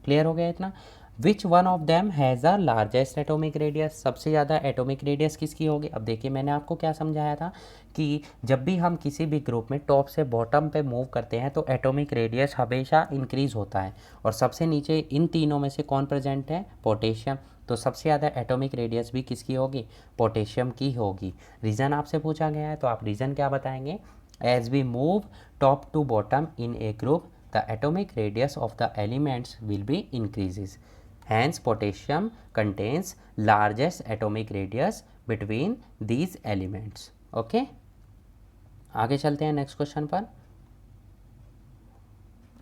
क्लियर हो गया इतना। विच one of them has a largest atomic radius, सबसे ज़्यादा एटॉमिक रेडियस किसकी होगी। अब देखिए मैंने आपको क्या समझाया था कि जब भी हम किसी भी ग्रुप में टॉप से बॉटम पे मूव करते हैं तो एटॉमिक रेडियस हमेशा इंक्रीज़ होता है। और सबसे नीचे इन तीनों में से कौन प्रेजेंट है, पोटेशियम। तो सबसे ज़्यादा एटॉमिक रेडियस भी किसकी होगी, पोटेशियम की होगी। रीज़न आपसे पूछा गया है तो आप रीज़न क्या बताएंगे, as we move top to bottom in a group the atomic radius of the elements will be increases. Hence potassium contains largest atomic radius between these elements. Okay, आगे चलते हैं नेक्स्ट क्वेश्चन पर।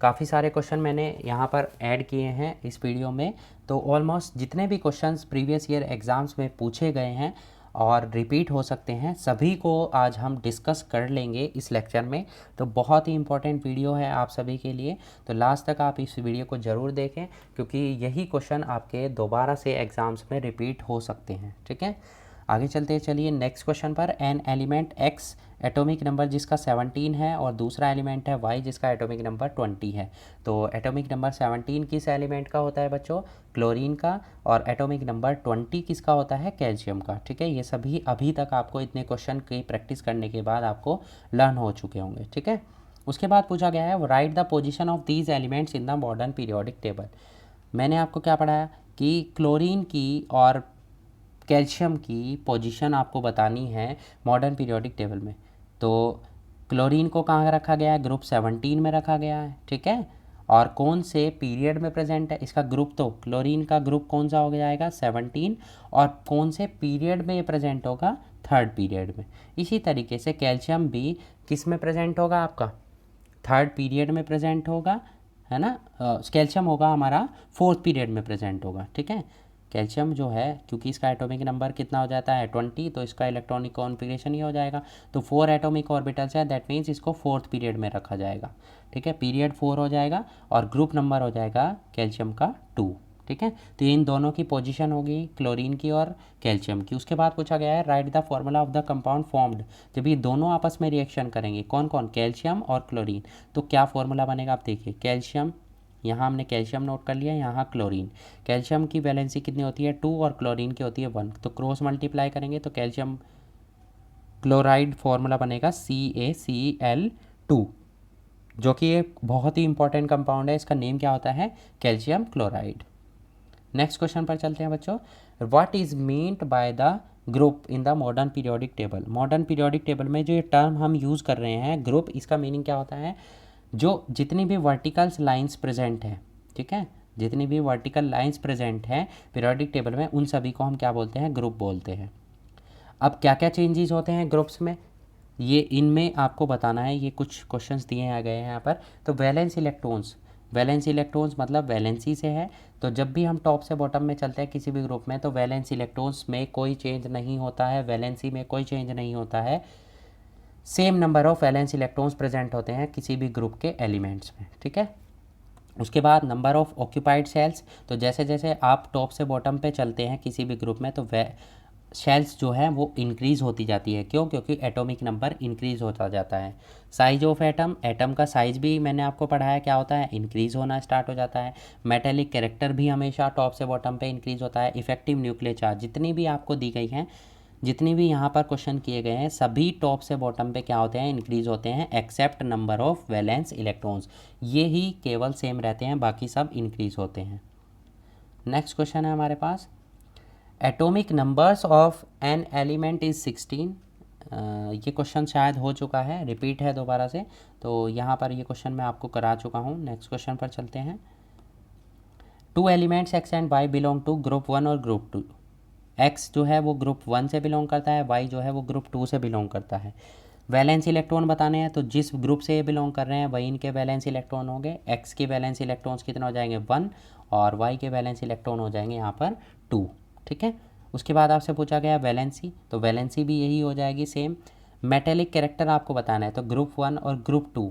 काफ़ी सारे क्वेश्चन मैंने यहाँ पर ऐड किए हैं इस वीडियो में, तो ऑलमोस्ट जितने भी क्वेश्चंस प्रीवियस ईयर एग्ज़ाम्स में पूछे गए हैं और रिपीट हो सकते हैं, सभी को आज हम डिस्कस कर लेंगे इस लेक्चर में। तो बहुत ही इंपॉर्टेंट वीडियो है आप सभी के लिए, तो लास्ट तक आप इस वीडियो को ज़रूर देखें, क्योंकि यही क्वेश्चन आपके दोबारा से एग्ज़ाम्स में रिपीट हो सकते हैं। ठीक है, आगे चलते हैं। चलिए नेक्स्ट क्वेश्चन पर। An element x atomic number जिसका 17 है और दूसरा एलिमेंट है वाई जिसका एटॉमिक नंबर 20 है। तो एटॉमिक नंबर 17 किस एलिमेंट का होता है बच्चों? क्लोरीन का। और एटॉमिक नंबर 20 किसका होता है? कैल्शियम का। ठीक है, ये सभी अभी तक आपको इतने क्वेश्चन की प्रैक्टिस करने के बाद आपको लर्न हो चुके होंगे। ठीक है, उसके बाद पूछा गया है write the position of these elements in the modern periodic table. मैंने आपको क्या पढ़ाया कि क्लोरीन की और कैल्शियम की पोजीशन आपको बतानी है मॉडर्न पीरियोडिक टेबल में। तो क्लोरीन को कहाँ रखा गया है? ग्रुप 17 में रखा गया है। ठीक है, और कौन से पीरियड में प्रेजेंट है? इसका ग्रुप, तो क्लोरीन का ग्रुप कौन सा हो जाएगा? 17। और कौन से पीरियड में ये प्रेजेंट होगा? थर्ड पीरियड में। इसी तरीके से कैल्शियम भी किस में प्रेजेंट होगा? आपका थर्ड पीरियड में प्रेजेंट होगा, है ना। कैल्शियम होगा हमारा फोर्थ पीरियड में प्रेजेंट होगा। ठीक है, कैल्शियम जो है, क्योंकि इसका एटॉमिक नंबर कितना हो जाता है? 20, तो इसका इलेक्ट्रॉनिक कॉन्फ़िगरेशन ही हो जाएगा। तो 4 एटॉमिक ऑर्बिटल्स है, दैट मीन्स इसको फोर्थ पीरियड में रखा जाएगा। ठीक है, पीरियड 4 हो जाएगा और ग्रुप नंबर हो जाएगा कैल्शियम का 2। ठीक है, तो इन दोनों की पोजीशन होगी क्लोरीन की और कैल्शियम की। उसके बाद पूछा गया है write the formula of the compound formed. जब ये दोनों आपस में रिएक्शन करेंगे, कौन कौन? कैल्शियम और क्लोरीन, तो क्या फॉर्मूला बनेगा? आप देखिए, कैल्शियम, यहाँ हमने कैल्शियम नोट कर लिया, यहाँ क्लोरीन। कैल्शियम की वैलेंसी कितनी होती है? 2 और क्लोरीन की होती है 1। तो क्रॉस मल्टीप्लाई करेंगे तो कैल्शियम क्लोराइड फॉर्मूला बनेगा CaCl2, जो कि एक बहुत ही इंपॉर्टेंट कंपाउंड है। इसका नेम क्या होता है? Calcium chloride. नेक्स्ट क्वेश्चन पर चलते हैं बच्चों। What is meant by the group in the modern periodic table. Modern periodic table में जो ये टर्म हम यूज़ कर रहे हैं ग्रुप, इसका मीनिंग क्या होता है? जो जितनी भी वर्टिकल्स लाइंस प्रेजेंट हैं, ठीक है, जितनी भी वर्टिकल लाइंस प्रेजेंट हैं पीरियोडिक टेबल में, उन सभी को हम क्या बोलते हैं? ग्रुप बोलते हैं। अब क्या क्या चेंजेस होते हैं ग्रुप्स में, ये इनमें आपको बताना है। ये कुछ क्वेश्चंस दिए गए हैं यहाँ पर। तो वैलेंस इलेक्ट्रॉन्स, वैलेंस इलेक्ट्रॉन्स मतलब वैलेंसी से है। तो जब भी हम टॉप से बॉटम में चलते हैं किसी भी ग्रुप में, तो वैलेंस इलेक्ट्रॉन्स में कोई चेंज नहीं होता है, वैलेंसी में कोई चेंज नहीं होता है। Same number of valence electrons present होते हैं किसी भी ग्रुप के एलिमेंट्स में। ठीक है, उसके बाद नंबर ऑफ ऑक्यूपाइड सेल्स। तो जैसे जैसे आप टॉप से बॉटम पे चलते हैं किसी भी ग्रुप में, तो सेल्स जो है वो इंक्रीज़ होती जाती है। क्यों? क्योंकि एटॉमिक नंबर इंक्रीज़ होता जाता है। साइज ऑफ एटम, एटम का साइज भी मैंने आपको पढ़ाया क्या होता है? इंक्रीज़ होना स्टार्ट हो जाता है। मेटेलिक कैरेक्टर भी हमेशा टॉप से बॉटम पे इंक्रीज़ होता है। इफेक्टिव न्यूक्लियर चार्ज, जितनी भी आपको दी गई हैं, जितनी भी यहाँ पर क्वेश्चन किए गए हैं, सभी टॉप से बॉटम पे क्या होते हैं? इंक्रीज़ होते हैं, except number of valence electrons, ये ही केवल सेम रहते हैं, बाकी सब इंक्रीज़ होते हैं। नेक्स्ट क्वेश्चन है हमारे पास, atomic numbers of an element is 16। ये क्वेश्चन शायद हो चुका है, रिपीट है दोबारा से, तो यहाँ पर ये क्वेश्चन मैं आपको करा चुका हूँ। नेक्स्ट क्वेश्चन पर चलते हैं। 2 elements X and Y belong to group 1 और ग्रुप 2। एक्स जो है वो ग्रुप 1 से बिलोंग करता है, वाई जो है वो ग्रुप 2 से बिलोंग करता है। वैलेंस इलेक्ट्रॉन बताने हैं, तो जिस ग्रुप से ये बिलोंग कर रहे हैं वही इनके वैलेंस इलेक्ट्रॉन होंगे। एक्स के वैलेंस इलेक्ट्रॉन्स कितने हो जाएंगे? 1, और वाई के वैलेंस इलेक्ट्रॉन हो जाएंगे यहाँ पर 2। ठीक है, उसके बाद आपसे पूछा गया वैलेंसी, तो वैलेंसी भी यही हो जाएगी सेम। मेटेलिक कैरेक्टर आपको बताना है, तो ग्रुप 1 और ग्रुप 2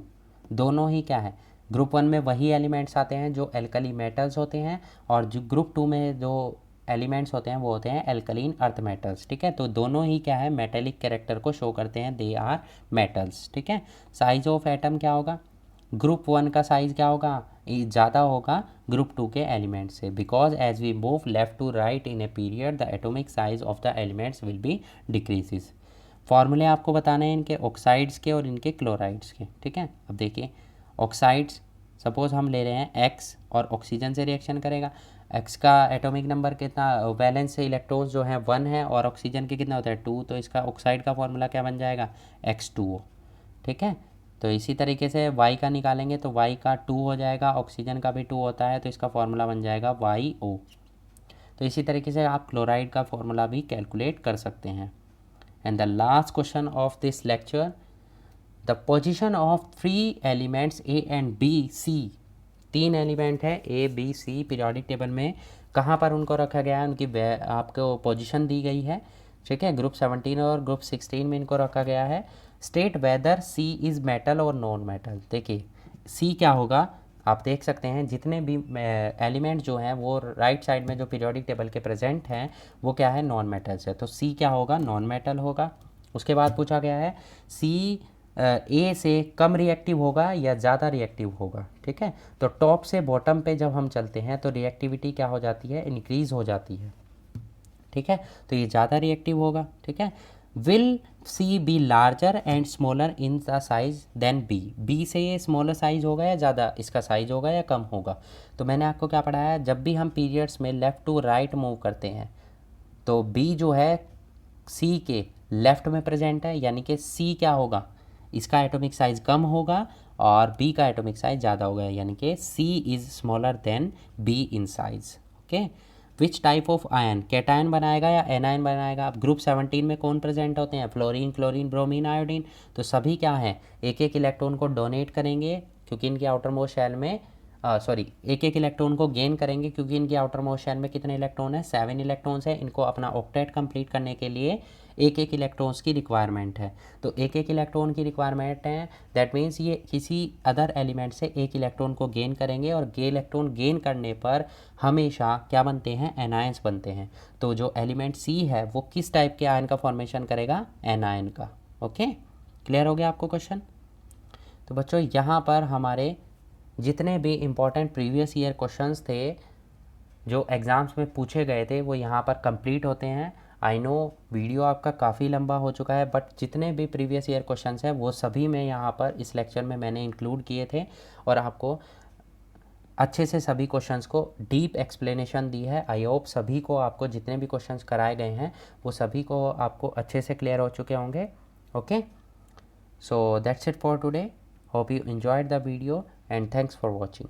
दोनों ही क्या है? ग्रुप 1 में वही एलिमेंट्स आते हैं जो एल्कली मेटल्स होते हैं, और जो ग्रुप 2 में जो एलिमेंट्स होते हैं वो होते हैं एल्कलीन अर्थ मेटल्स। ठीक है, तो दोनों ही क्या है? मेटेलिक कैरेक्टर को शो करते हैं, दे आर मेटल्स। ठीक है, साइज ऑफ एटम क्या होगा? ग्रुप 1 का साइज क्या होगा? ज़्यादा होगा ग्रुप 2 के एलिमेंट से, because as we move left to right in a period the atomic size of the elements will be decreases. फॉर्मूले आपको बताने हैं इनके ऑक्साइड्स के और इनके क्लोराइड्स के। ठीक है, अब देखिए ऑक्साइड्स, सपोज हम ले रहे हैं एक्स और ऑक्सीजन से रिएक्शन करेगा। एक्स का एटॉमिक नंबर कितना, वैलेंस इलेक्ट्रॉन्स जो हैं 1 है, और ऑक्सीजन के कितना होता है 2, तो इसका ऑक्साइड का फॉर्मूला क्या बन जाएगा? X2O। ठीक है, तो इसी तरीके से y का निकालेंगे तो y का 2 हो जाएगा, ऑक्सीजन का भी 2 होता है तो इसका फॉर्मूला बन जाएगा YO। तो इसी तरीके से आप क्लोराइड का फॉर्मूला भी कैलकुलेट कर सकते हैं। And the last question of this lecture, the position of 3 elements A and B C, 3 element है A B C periodic table में, कहाँ पर उनको रखा गया है, उनकी आपको पोजीशन दी गई है, ठीक है। ग्रुप 17 और ग्रुप 16 में इनको रखा गया है। State whether C is metal और नॉन मेटल। देखिए C क्या होगा, आप देख सकते हैं जितने भी एलिमेंट जो हैं वो राइट साइड में जो पीरियोडिक टेबल के प्रेजेंट हैं वो क्या है, नॉन मेटल्स है, तो C क्या होगा, नॉन मेटल होगा। उसके बाद पूछा गया है C ए से कम रिएक्टिव होगा या ज़्यादा रिएक्टिव होगा, ठीक है। तो टॉप से बॉटम पे जब हम चलते हैं तो रिएक्टिविटी क्या हो जाती है, इंक्रीज़ हो जाती है, ठीक है। तो ये ज़्यादा रिएक्टिव होगा, ठीक है। Will C be larger and smaller in the size than B, B से ये स्मॉलर साइज होगा या ज़्यादा इसका साइज होगा या कम होगा। तो मैंने आपको क्या पढ़ाया है, जब भी हम पीरियड्स में लेफ़्ट टू राइट मूव करते हैं तो बी जो है सी के लेफ़्ट में प्रेजेंट है, यानी कि सी क्या होगा, इसका एटॉमिक साइज कम होगा और बी का एटॉमिक साइज ज़्यादा होगा, यानी कि C is smaller than B in size, okay. Which type of ion, cation बनाएगा या एनायन बनाएगा। अब ग्रुप 17 में कौन प्रेजेंट होते हैं, फ्लोरीन, क्लोरीन, ब्रोमीन, आयोडीन। तो सभी क्या हैं, एक एक इलेक्ट्रॉन को डोनेट करेंगे क्योंकि इनके आउटर मोस्ट शेल में एक एक इलेक्ट्रॉन को गेन करेंगे क्योंकि इनके आउटर मोस्ट शेल में कितने इलेक्ट्रॉन है, 7 इलेक्ट्रॉन्स है। इनको अपना ऑक्टेट कंप्लीट करने के लिए एक एक इलेक्ट्रॉन्स की रिक्वायरमेंट है, तो एक एक इलेक्ट्रॉन की रिक्वायरमेंट है, दैट मीन्स ये किसी अदर एलिमेंट से एक इलेक्ट्रॉन को गेन करेंगे और इलेक्ट्रॉन गेन करने पर हमेशा क्या बनते हैं, एनायंस बनते हैं। तो जो एलिमेंट सी है वो किस टाइप के आयन का फॉर्मेशन करेगा, एनायन का, ओके। क्लियर हो गया आपको क्वेश्चन। तो बच्चों यहाँ पर हमारे जितने भी इम्पोर्टेंट प्रीवियस ईयर क्वेश्चंस थे जो एग्ज़ाम्स में पूछे गए थे वो यहाँ पर कंप्लीट होते हैं। आई नो वीडियो आपका काफ़ी लंबा हो चुका है, बट जितने भी प्रीवियस ईयर क्वेश्चंस हैं वो सभी मैं यहाँ पर इस लेक्चर में मैंने इंक्लूड किए थे और आपको अच्छे से सभी क्वेश्चंस को डीप एक्सप्लेनेशन दी है। आई होप सभी को, आपको जितने भी क्वेश्चंस कराए गए हैं वो सभी को आपको अच्छे से क्लियर हो चुके होंगे, okay. So that's it for today, hope you enjoyed the video and thanks for watching.